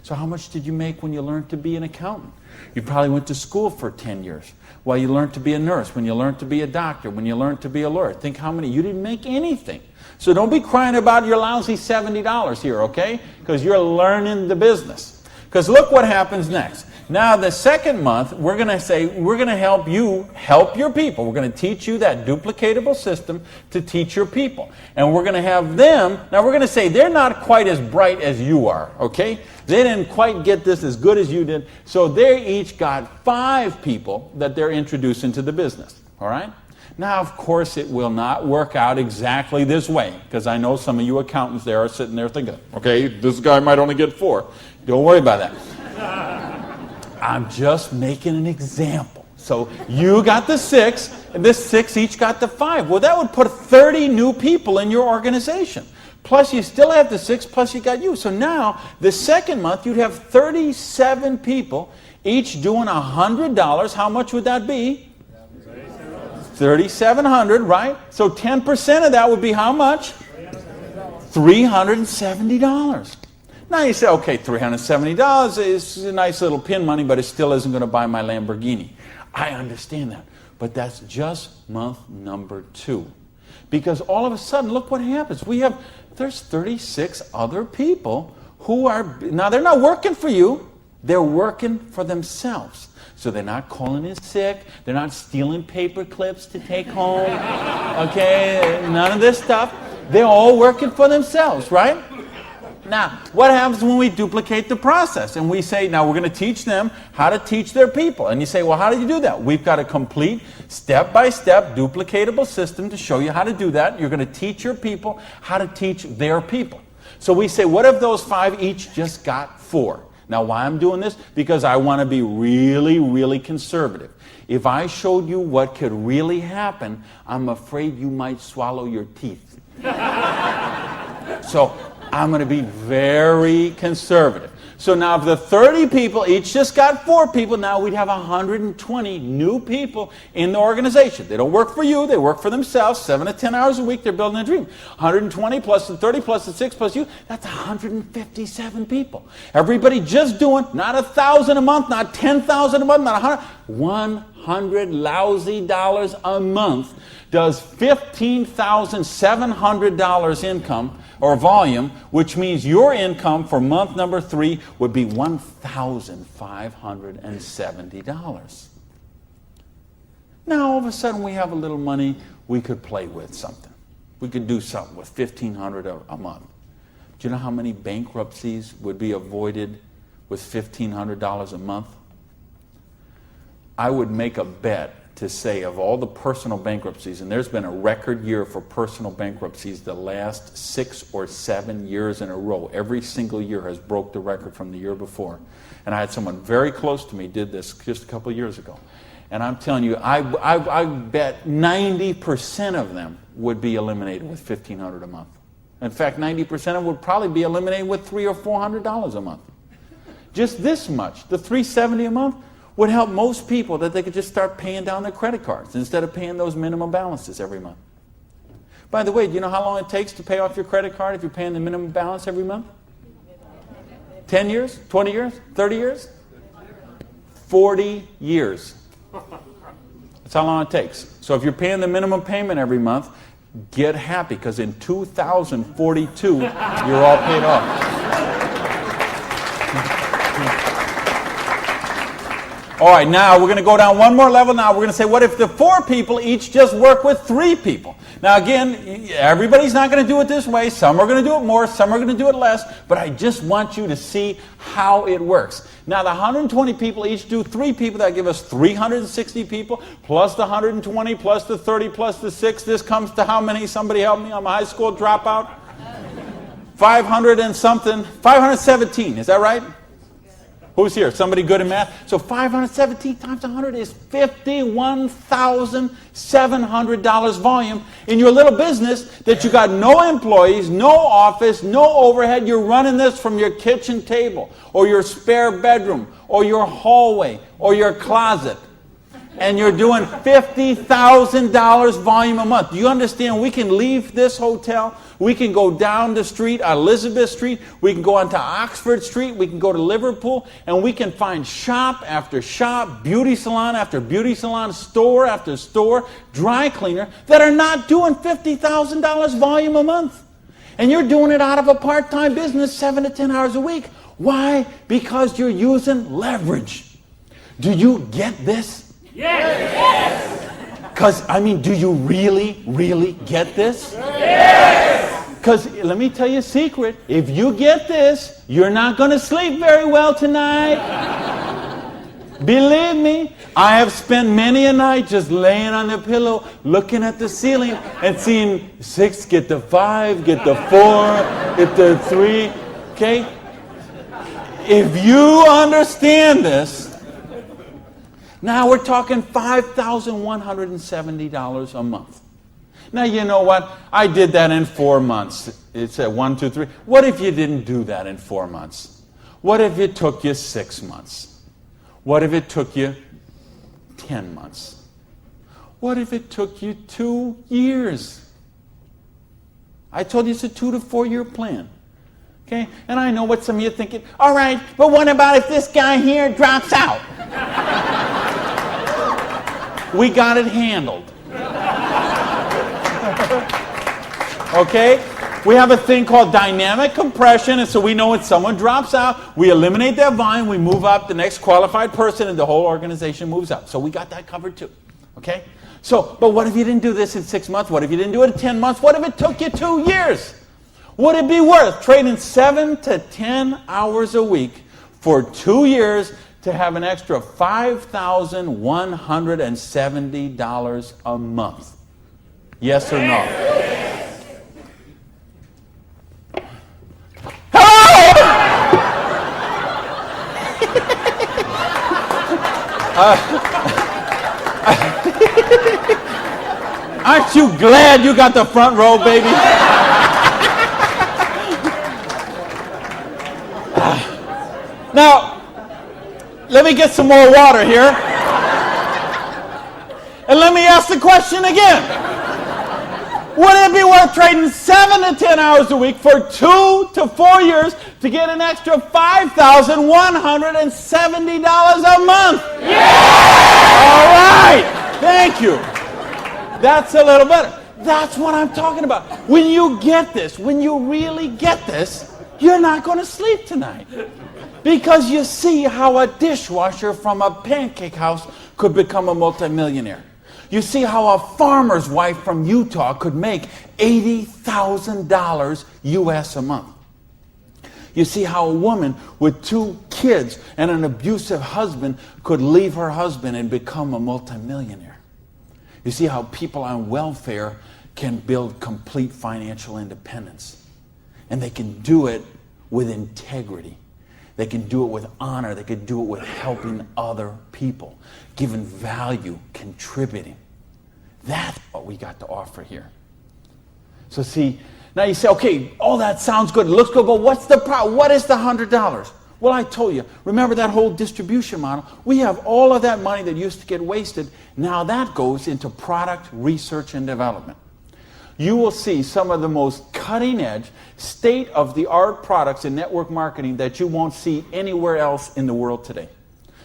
[SPEAKER 2] So how much did you make when you learned to be an accountant? You probably went to school for 10 years. While you learned to be a nurse, when you learned to be a doctor, when you learned to be a lawyer. Think how many, you didn't make anything. So don't be crying about your lousy $70 here, okay? Because you're learning the business. Because look what happens next. Now the second month, we're going to say, we're going to help you help your people. We're going to teach you that duplicatable system to teach your people. And we're going to have them, now we're going to say they're not quite as bright as you are, okay? They didn't quite get this as good as you did. So they each got 5 people that they're introducing to the business, all right? Now, of course, it will not work out exactly this way, because I know some of you accountants there are sitting there thinking, okay, this guy might only get 4. Don't worry about that. I'm just making an example. So you got the 6, and this 6 each got the 5. Well, that would put 30 new people in your organization. Plus, you still have the 6, plus you got you. So now, the second month, you'd have 37 people, each doing $100. How much would that be? $3,700, right? So 10% of that would be how much? $370. Now you say, okay, $370 is a nice little pin money, but it still isn't going to buy my Lamborghini. I understand that. But that's just month number 2. Because all of a sudden, look what happens. There's 36 other people who are, now they're not working for you, they're working for themselves. So they're not calling in sick, they're not stealing paper clips to take home, okay, none of this stuff. They're all working for themselves, right? Now, what happens when we duplicate the process? And we say, now we're going to teach them how to teach their people. And you say, well, how do you do that? We've got a complete step-by-step duplicatable system to show you how to do that. You're going to teach your people how to teach their people. So we say, what if those 5 each just got 4? Now, why I'm doing this? Because I want to be really, really conservative. If I showed you what could really happen, I'm afraid you might swallow your teeth. So I'm going to be very conservative. So now if the 30 people each just got 4 people, now we'd have 120 new people in the organization. They don't work for you, they work for themselves. 7 to 10 hours a week, they're building a dream. 120 plus the 30 plus the 6 plus you, that's 157 people. Everybody just doing not $1,000 a month, not $10,000 a month, not 100 lousy dollars a month does $15,700 income or volume, which means your income for month number 3 would be $1,570. Now all of a sudden we have a little money, we could play with something. We could do something with $1,500 a month. Do you know how many bankruptcies would be avoided with $1,500 a month? I would make a bet to say of all the personal bankruptcies, and there's been a record year for personal bankruptcies the last 6 or 7 years in a row. Every single year has broke the record from the year before. And I had someone very close to me did this just a couple of years ago. And I'm telling you, I bet 90% of them would be eliminated with $1,500 a month. In fact, 90% of them would probably be eliminated with $300 or $400 a month. Just this much, the $370 a month, would help most people that they could just start paying down their credit cards instead of paying those minimum balances every month. By the way, do you know how long it takes to pay off your credit card if you're paying the minimum balance every month? 10 years? 20 years? 30 years? 40 years. That's how long it takes. So if you're paying the minimum payment every month, get happy, because in 2042, you're all paid off. All right, now we're going to go down one more level. Now we're going to say, what if the 4 people each just work with 3 people? Now again, everybody's not going to do it this way. Some are going to do it more, some are going to do it less, but I just want you to see how it works. Now the 120 people each do 3 people. That give us 360 people, plus the 120, plus the 30, plus the 6. This comes to how many? Somebody help me. I'm a high school dropout. 500 and something. 517, is that right? Who's here? Somebody good in math? So 517 times 100 is $51,700 volume in your little business that you got no employees, no office, no overhead. You're running this from your kitchen table or your spare bedroom or your hallway or your closet. and you're doing $50,000 volume a month. Do you understand? We can leave this hotel. We can go down the street, Elizabeth Street. We can go onto Oxford Street. We can go to Liverpool, and we can find shop after shop, beauty salon after beauty salon, store after store, dry cleaner that are not doing $50,000 volume a month. And you're doing it out of a part-time business, 7 to 10 hours a week. Why? Because you're using leverage. Do you get this?
[SPEAKER 3] Yes.
[SPEAKER 2] Because, do you really, really get this?
[SPEAKER 3] Yes.
[SPEAKER 2] Because, let me tell you a secret. If you get this, you're not going to sleep very well tonight. Believe me, I have spent many a night just laying on the pillow, looking at the ceiling, and seeing 6 get the 5, get the 4, get the 3. Okay? If you understand this, now we're talking $5,170 a month. Now, you know what? I did that in 4 months. It said 1, 2, 3. What if you didn't do that in 4 months? What if it took you 6 months? What if it took you 10 months? What if it took you 2 years? I told you it's a 2 to 4 year plan. Okay? And I know what some of you are thinking. All right, but what about if this guy here drops out? We got it handled. Okay? We have a thing called dynamic compression, and so we know when someone drops out, we eliminate that volume, we move up the next qualified person, and the whole organization moves up. So we got that covered too. Okay? So, but what if you didn't do this in 6 months? What if you didn't do it in 10 months? What if it took you 2 years? Would it be worth trading 7 to 10 hours a week for 2 years to have an extra $5,170 a month? Yes or no? Aren't you glad you got the front row, baby? Now, let me get some more water here. And let me ask the question again. Would it be worth trading 7 to 10 hours a week for 2 to 4 years to get an extra $5,170 a month? Yeah! All right. Thank you. That's a little better. That's what I'm talking about. When you get this, when you really get this, you're not going to sleep tonight. Because you see how a dishwasher from a pancake house could become a multimillionaire. You see how a farmer's wife from Utah could make $80,000 US a month. You see how a woman with 2 kids and an abusive husband could leave her husband and become a multimillionaire. You see how people on welfare can build complete financial independence. And they can do it with integrity. They can do it with honor. They can do it with helping other people, giving value, contributing. That's what we got to offer here. So see, now you say, okay, all that sounds good, it looks good, but what's the problem? What is the $100? Well, I told you, remember that whole distribution model? We have all of that money that used to get wasted. Now that goes into product research and development. You will see some of the most cutting-edge, state-of-the-art products in network marketing that you won't see anywhere else in the world today.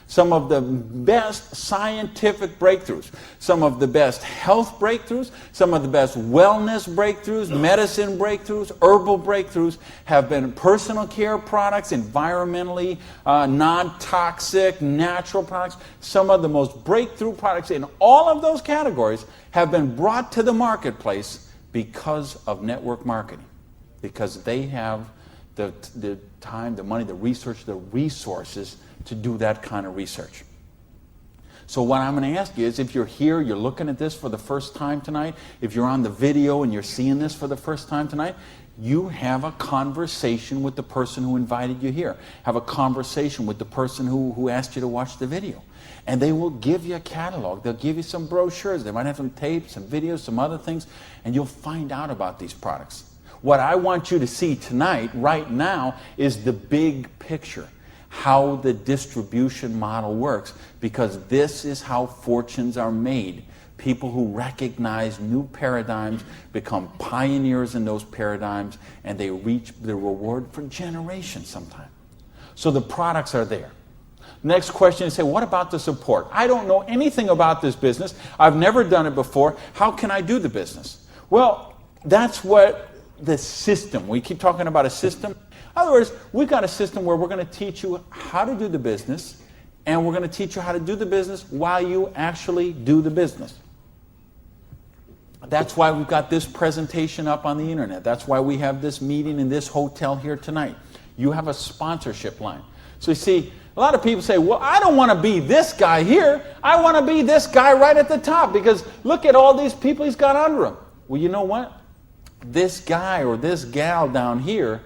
[SPEAKER 2] Some of the best scientific breakthroughs, some of the best health breakthroughs, some of the best wellness breakthroughs, medicine breakthroughs, herbal breakthroughs have been personal care products, environmentally non-toxic, natural products. Some of the most breakthrough products in all of those categories have been brought to the marketplace because of network marketing, because they have the time, the money, the research, the resources to do that kind of research. So what I'm going to ask you is, if you're here, you're looking at this for the first time tonight, if you're on the video and you're seeing this for the first time tonight, you have a conversation with the person who invited you here. Have a conversation with the person who asked you to watch the video. And they will give you a catalog. They'll give you some brochures. They might have some tapes, some videos, some other things, and you'll find out about these products. What I want you to see tonight, right now, is the big picture. how the distribution model works, because this is how fortunes are made. People who recognize new paradigms become pioneers in those paradigms, and they reach the reward for generations sometimes. So the products are there. Next question is, say, what about the support? I don't know anything about this business. I've never done it before. How can I do the business? Well, that's what the system, we keep talking about a system. In other words, we've got a system where we're going to teach you how to do the business, and we're going to teach you how to do the business while you actually do the business. That's why we've got this presentation up on the internet. That's why we have this meeting in this hotel here tonight. You have a sponsorship line. So you see, a lot of people say, well, I don't want to be this guy here. I want to be this guy right at the top, because look at all these people he's got under him. Well, you know what? This guy or this gal down here,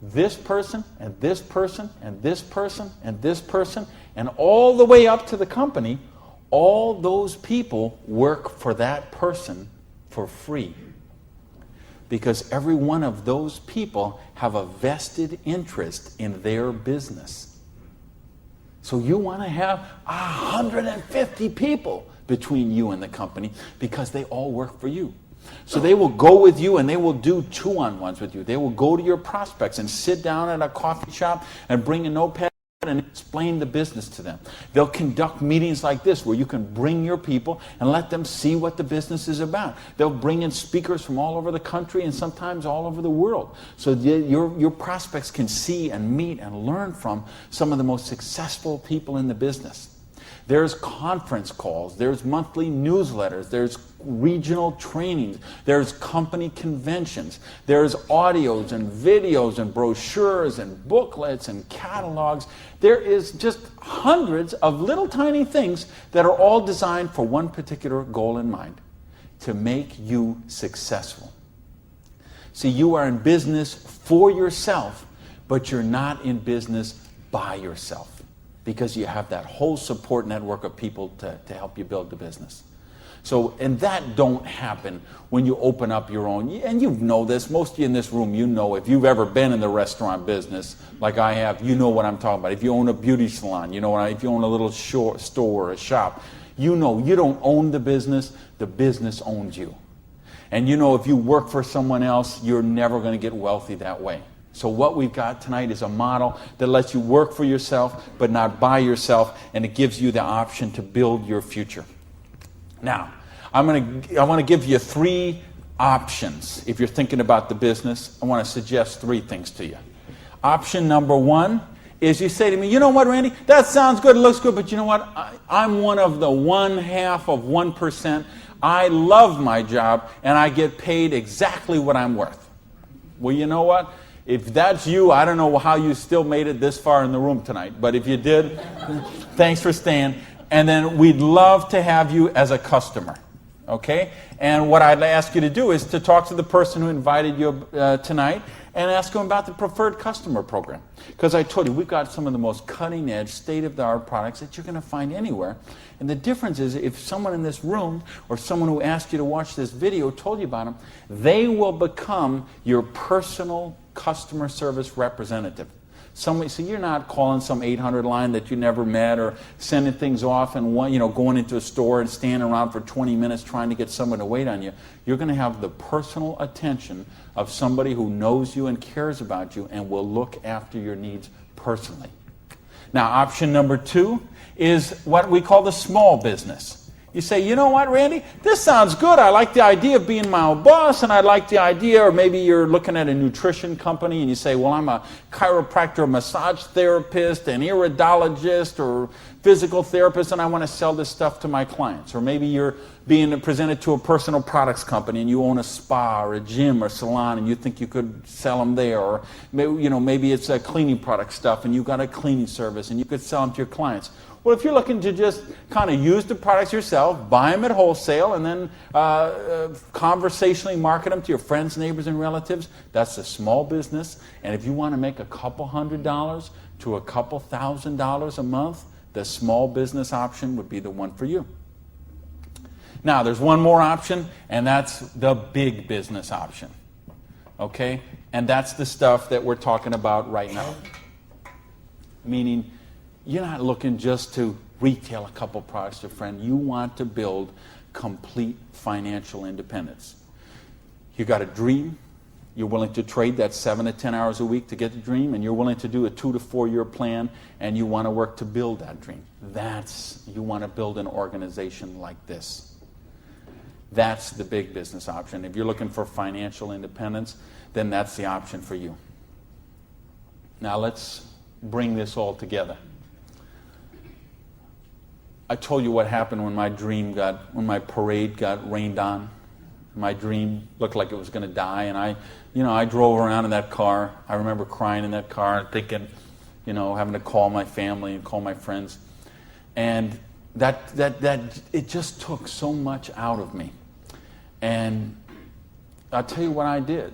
[SPEAKER 2] this person and this person and this person and this person, and all the way up to the company, all those people work for that person for free. Because every one of those people have a vested interest in their business. So you want to have 150 people between you and the company, because they all work for you. So they will go with you and they will do 2-on-1s with you. They will go to your prospects and sit down at a coffee shop and bring a notepad and explain the business to them. They'll conduct meetings like this where you can bring your people and let them see what the business is about. They'll bring in speakers from all over the country and sometimes all over the world. So your prospects can see and meet and learn from some of the most successful people in the business. There's conference calls, there's monthly newsletters, there's regional trainings, there's company conventions, there's audios and videos and brochures and booklets and catalogs. There is just hundreds of little tiny things that are all designed for one particular goal in mind: to make you successful. See, you are in business for yourself, but you're not in business by yourself, because you have that whole support network of people to help you build the business. So, and that don't happen when you open up your own, and you know this, most of you in this room, you know, if you've ever been in the restaurant business, like I have, you know what I'm talking about. If you own a beauty salon, you know if you own a little store or a shop, you know you don't own the business owns you. And you know if you work for someone else, you're never going to get wealthy that way. So what we've got tonight is a model that lets you work for yourself, but not by yourself, and it gives you the option to build your future. Now, I want to give you 3 options. If you're thinking about the business, I want to suggest 3 things to you. Option number 1 is you say to me, you know what, Randy, that sounds good, it looks good, but you know what, I'm one of the 0.1%. I love my job, and I get paid exactly what I'm worth. Well, you know what? If that's you, I don't know how you still made it this far in the room tonight. But if you did, thanks for staying. And then we'd love to have you as a customer. Okay? And what I'd ask you to do is to talk to the person who invited you tonight and ask them about the preferred customer program. Because I told you, we've got some of the most cutting-edge, state-of-the-art products that you're going to find anywhere. And the difference is, if someone in this room or someone who asked you to watch this video told you about them, they will become your personal customer service representative. So you're not calling some 800 line that you never met, or sending things off and going into a store and standing around for 20 minutes trying to get someone to wait on you. You're going to have the personal attention of somebody who knows you and cares about you and will look after your needs personally. Now, option number 2 is what we call the small business. You say, you know what, Randy, this sounds good. I like the idea of being my own boss, and I like the idea, or maybe you're looking at a nutrition company and you say, well, I'm a chiropractor, a massage therapist, an iridologist, or physical therapist, and I want to sell this stuff to my clients. Or maybe you're being presented to a personal products company and you own a spa or a gym or salon and you think you could sell them there. Or maybe it's a cleaning product stuff and you've got a cleaning service and you could sell them to your clients. Well, if you're looking to just kind of use the products yourself, buy them at wholesale, and then conversationally market them to your friends, neighbors, and relatives, that's a small business. And if you want to make a couple $100 to a couple $1,000 a month, the small business option would be the one for you. Now, there's one more option, and that's the big business option. Okay? And that's the stuff that we're talking about right now. meaning you're not looking just to retail a couple products to a friend. You want to build complete financial independence. You got a dream. You're willing to trade that 7 to 10 hours a week to get the dream, and you're willing to do a 2 to 4 year plan, and you want to work to build that dream. You want to build an organization like this. That's the big business option. If you're looking for financial independence, then that's the option for you. Now let's bring this all together. I told you what happened when my parade got rained on. My dream looked like it was going to die, and I drove around in that car. I remember crying in that car and thinking, having to call my family and call my friends. And that it just took so much out of me. And I'll tell you what I did.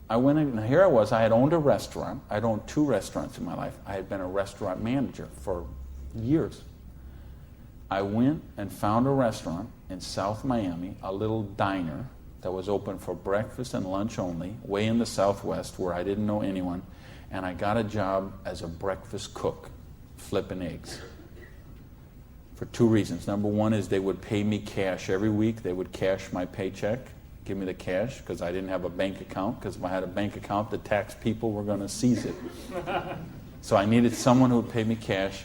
[SPEAKER 2] I went in, and here I was. I had owned a restaurant. I'd owned 2 restaurants in my life. I had been a restaurant manager for years. I went and found a restaurant in South Miami, a little diner that was open for breakfast and lunch only, way in the Southwest where I didn't know anyone, and I got a job as a breakfast cook, flipping eggs. For 2 reasons. Number one is they would pay me cash every week. They would cash my paycheck, give me the cash, because I didn't have a bank account, because if I had a bank account, the tax people were going to seize it. So I needed someone who would pay me cash.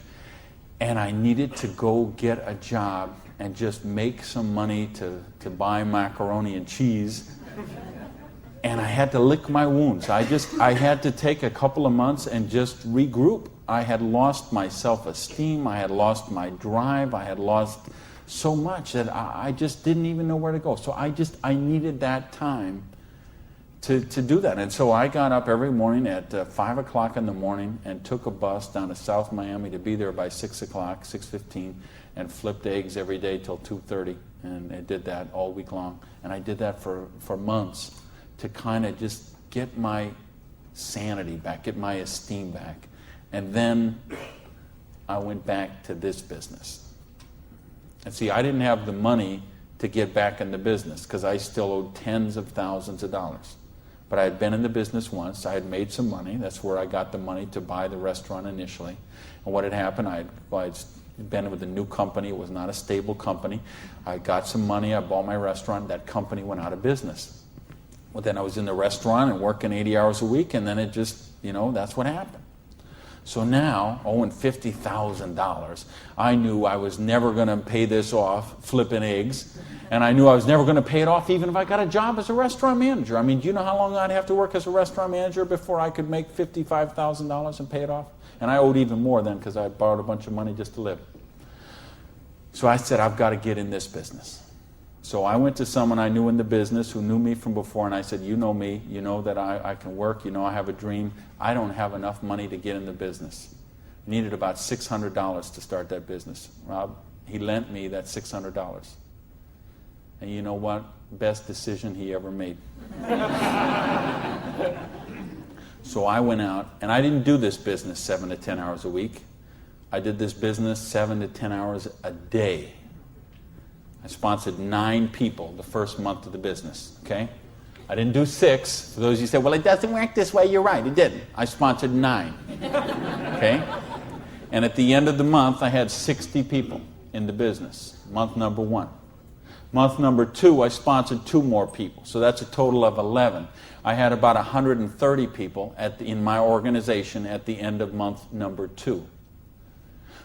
[SPEAKER 2] And I needed to go get a job and just make some money to buy macaroni and cheese. And I had to lick my wounds. I had to take a couple of months and just regroup. I had lost my self-esteem. I had lost my drive. I had lost so much that I just didn't even know where to go. So I needed that time to do that. And so I got up every morning at 5 o'clock in the morning and took a bus down to South Miami to be there by 6 o'clock, 6:15, and flipped eggs every day till 2:30. And I did that all week long. And I did that for months to kind of just get my sanity back, get my esteem back. And then I went back to this business. And see, I didn't have the money to get back in the business because I still owed tens of thousands of dollars. But I had been in the business once. I had made some money. That's where I got the money to buy the restaurant initially. And what had happened, I'd been with a new company. It was not a stable company. I got some money. I bought my restaurant. That company went out of business. Well, then I was in the restaurant and working 80 hours a week, and then it just, that's what happened. So now, owing $50,000, I knew I was never going to pay this off flipping eggs. And I knew I was never going to pay it off even if I got a job as a restaurant manager. I mean, do you know how long I'd have to work as a restaurant manager before I could make $55,000 and pay it off? And I owed even more then because I borrowed a bunch of money just to live. So I said, I've got to get in this business. So I went to someone I knew in the business who knew me from before, and I said, you know me, you know that I can work, you know I have a dream. I don't have enough money to get in the business. Needed about $600 to start that business. Rob, he lent me that $600. And you know what? Best decision he ever made. So I went out, and I didn't do this business 7 to 10 hours a week. I did this business 7 to 10 hours a day. I sponsored 9 people the first month of the business, okay? I didn't do 6. For those of you who say, well, it doesn't work this way, you're right, it didn't. I sponsored 9, okay? And at the end of the month, I had 60 people in the business, month number 1. Month number 2, I sponsored 2 more people, so that's a total of 11. I had about 130 people in my organization at the end of month number 2.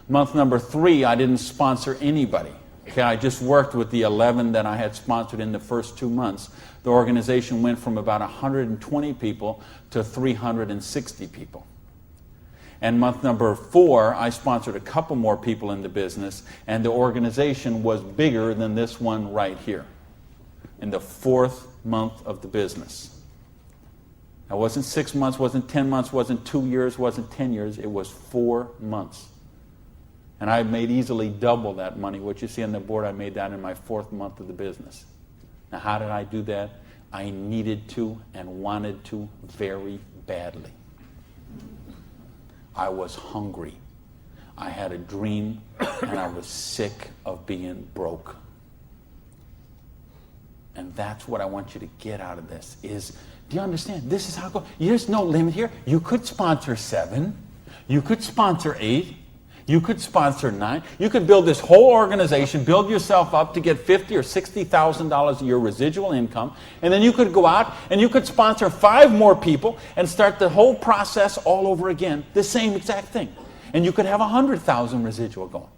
[SPEAKER 2] Month number 3, I didn't sponsor anybody. Okay, I just worked with the 11 that I had sponsored in the first 2 months. The organization went from about 120 people to 360 people. And month number 4, I sponsored a couple more people in the business, and the organization was bigger than this one right here in the 4th month of the business. It wasn't 6 months, wasn't 10 months, wasn't 2 years, wasn't 10 years. It was 4 months. And I made easily double that money. What you see on the board, I made that in my 4th month of the business. Now, how did I do that? I needed to and wanted to very badly. I was hungry. I had a dream, and I was sick of being broke. And that's what I want you to get out of this is, do you understand? This is how it goes. There's no limit here. You could sponsor 7. You could sponsor 8. You could sponsor 9. You could build this whole organization, build yourself up to get $50,000 or $60,000 a year residual income, and then you could go out and you could sponsor 5 more people and start the whole process all over again, the same exact thing. And you could have 100,000 residual going.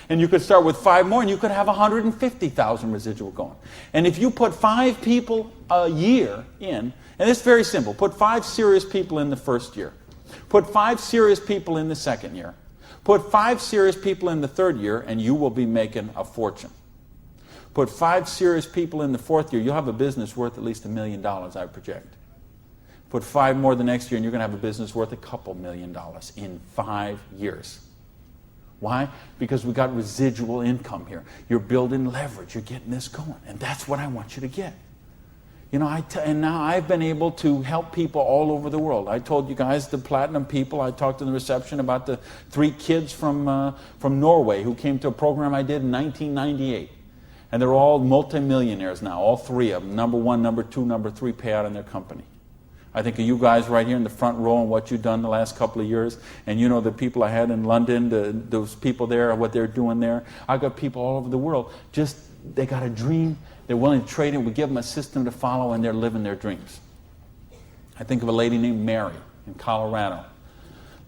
[SPEAKER 2] And you could start with 5 more and you could have 150,000 residual going. And if you put 5 people a year in, and it's very simple, put 5 serious people in the first year. Put 5 serious people in the second year. Put 5 serious people in the third year, and you will be making a fortune. Put 5 serious people in the fourth year, you'll have a business worth at least $1 million, I project. Put 5 more the next year, and you're going to have a business worth a couple $1 million in 5 years. Why? Because we got residual income here. You're building leverage. You're getting this going, and that's what I want you to get. You know, and now I've been able to help people all over the world. I told you guys, the platinum people, I talked in the reception about the 3 kids from Norway who came to a program I did in 1998. And they're all multimillionaires now, all 3 of them. Number 1, number 2, number 3 pay out in their company. I think of you guys right here in the front row and what you've done the last couple of years. And you know the people I had in London, those people there, what they're doing there. I got people all over the world. Just, they got a dream. They're willing to trade it. We give them a system to follow, and they're living their dreams. I think of a lady named Mary in Colorado.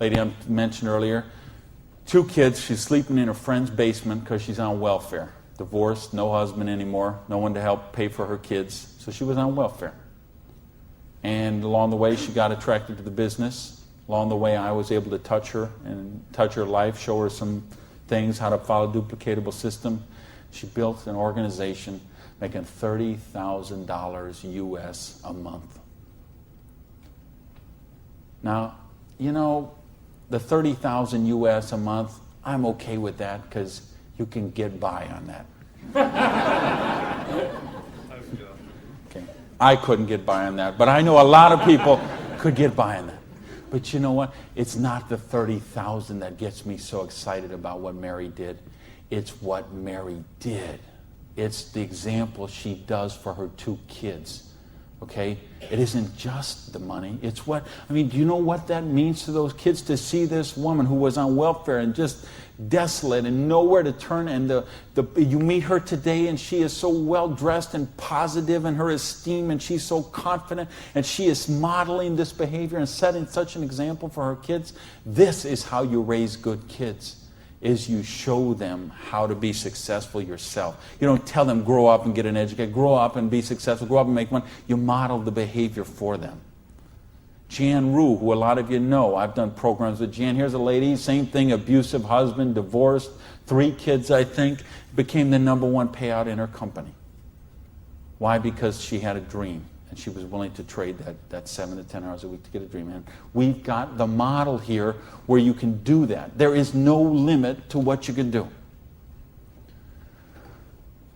[SPEAKER 2] Lady I mentioned earlier. 2 kids. She's sleeping in her friend's basement because she's on welfare. Divorced, no husband anymore, no one to help pay for her kids. So she was on welfare. And along the way, she got attracted to the business. Along the way, I was able to touch her and touch her life, show her some things, how to follow a duplicatable system. She built an organization making $30,000 US a month. Now, you know, the $30,000 US a month, I'm okay with that because you can get by on that. Okay. I couldn't get by on that, but I know a lot of people could get by on that. But you know what? It's not the $30,000 that gets me so excited about what Mary did. It's what Mary did. It's the example she does for her 2 kids, okay? It isn't just the money. It's what, I mean, do you know what that means to those kids to see this woman who was on welfare and just desolate and nowhere to turn, and you meet her today and she is so well dressed and positive in her esteem and she's so confident and she is modeling this behavior and setting such an example for her kids. This is how you raise good kids. Is you show them how to be successful yourself. You don't tell them, grow up and get an education, grow up and be successful, grow up and make money. You model the behavior for them. Jan Rue, who a lot of you know, I've done programs with Jan. Here's a lady, same thing, abusive husband, divorced, 3 kids, I think, became the number 1 payout in her company. Why? Because she had a dream. And she was willing to trade that 7 to 10 hours a week to get a dream. And we've got the model here where you can do that. There is no limit to what you can do.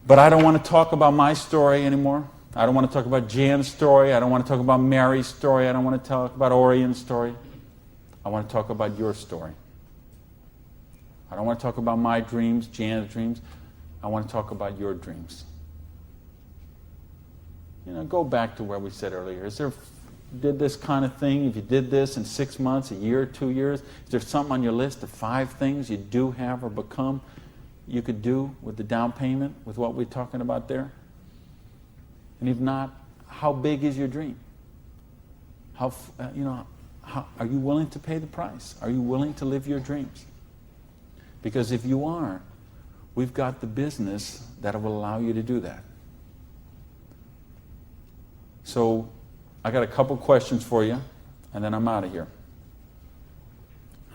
[SPEAKER 2] But I don't want to talk about my story anymore. I don't want to talk about Jan's story. I don't want to talk about Mary's story. I don't want to talk about Orion's story. I want to talk about your story. I don't want to talk about my dreams, Jan's dreams. I want to talk about your dreams. You know, go back to where we said earlier. Did this kind of thing, if you did this in 6 months, a year, 2 years, is there something on your list of 5 things you do have or become you could do with the down payment, with what we're talking about there? And if not, how big is your dream? How are you willing to pay the price? Are you willing to live your dreams? Because if you are, we've got the business that will allow you to do that. So I got a couple questions for you, and then I'm out of here.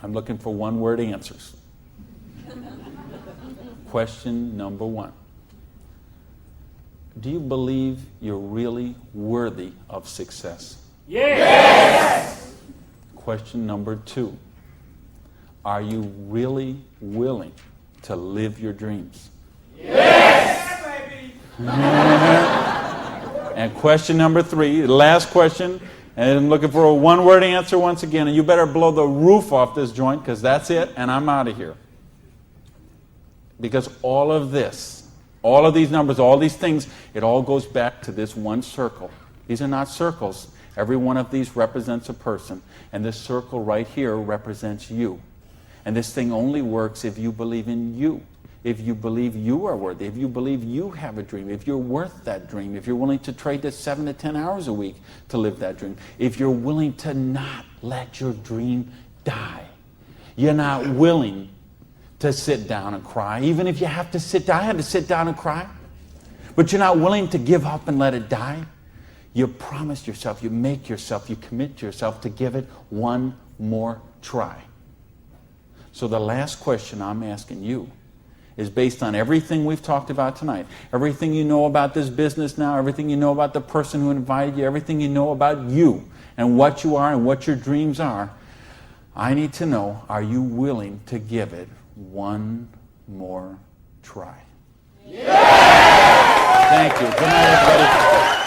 [SPEAKER 2] I'm looking for 1-word answers. Question number 1. Do you believe you're really worthy of success?
[SPEAKER 3] Yes!
[SPEAKER 2] Question number 2. Are you really willing to live your dreams?
[SPEAKER 3] Yes! Baby!
[SPEAKER 2] And question number 3, the last question, and I'm looking for a 1-word answer once again, and you better blow the roof off this joint, because that's it, and I'm out of here. Because all of this, all of these numbers, all these things, it all goes back to this one circle. These are not circles. Every one of these represents a person, and this circle right here represents you. And this thing only works if you believe in you. If you believe you are worthy, if you believe you have a dream, if you're worth that dream, if you're willing to trade the 7 to 10 hours a week to live that dream, if you're willing to not let your dream die. You're not willing to sit down and cry, even if you have to sit down. I had to sit down and cry. But you're not willing to give up and let it die. You promise yourself, you make yourself, you commit yourself to give it one more try. So the last question I'm asking you is based on everything we've talked about tonight, everything you know about this business now, everything you know about the person who invited you, everything you know about you and what you are and what your dreams are. I need to know, are you willing to give it one more try? Yeah! Thank you. Good night, everybody.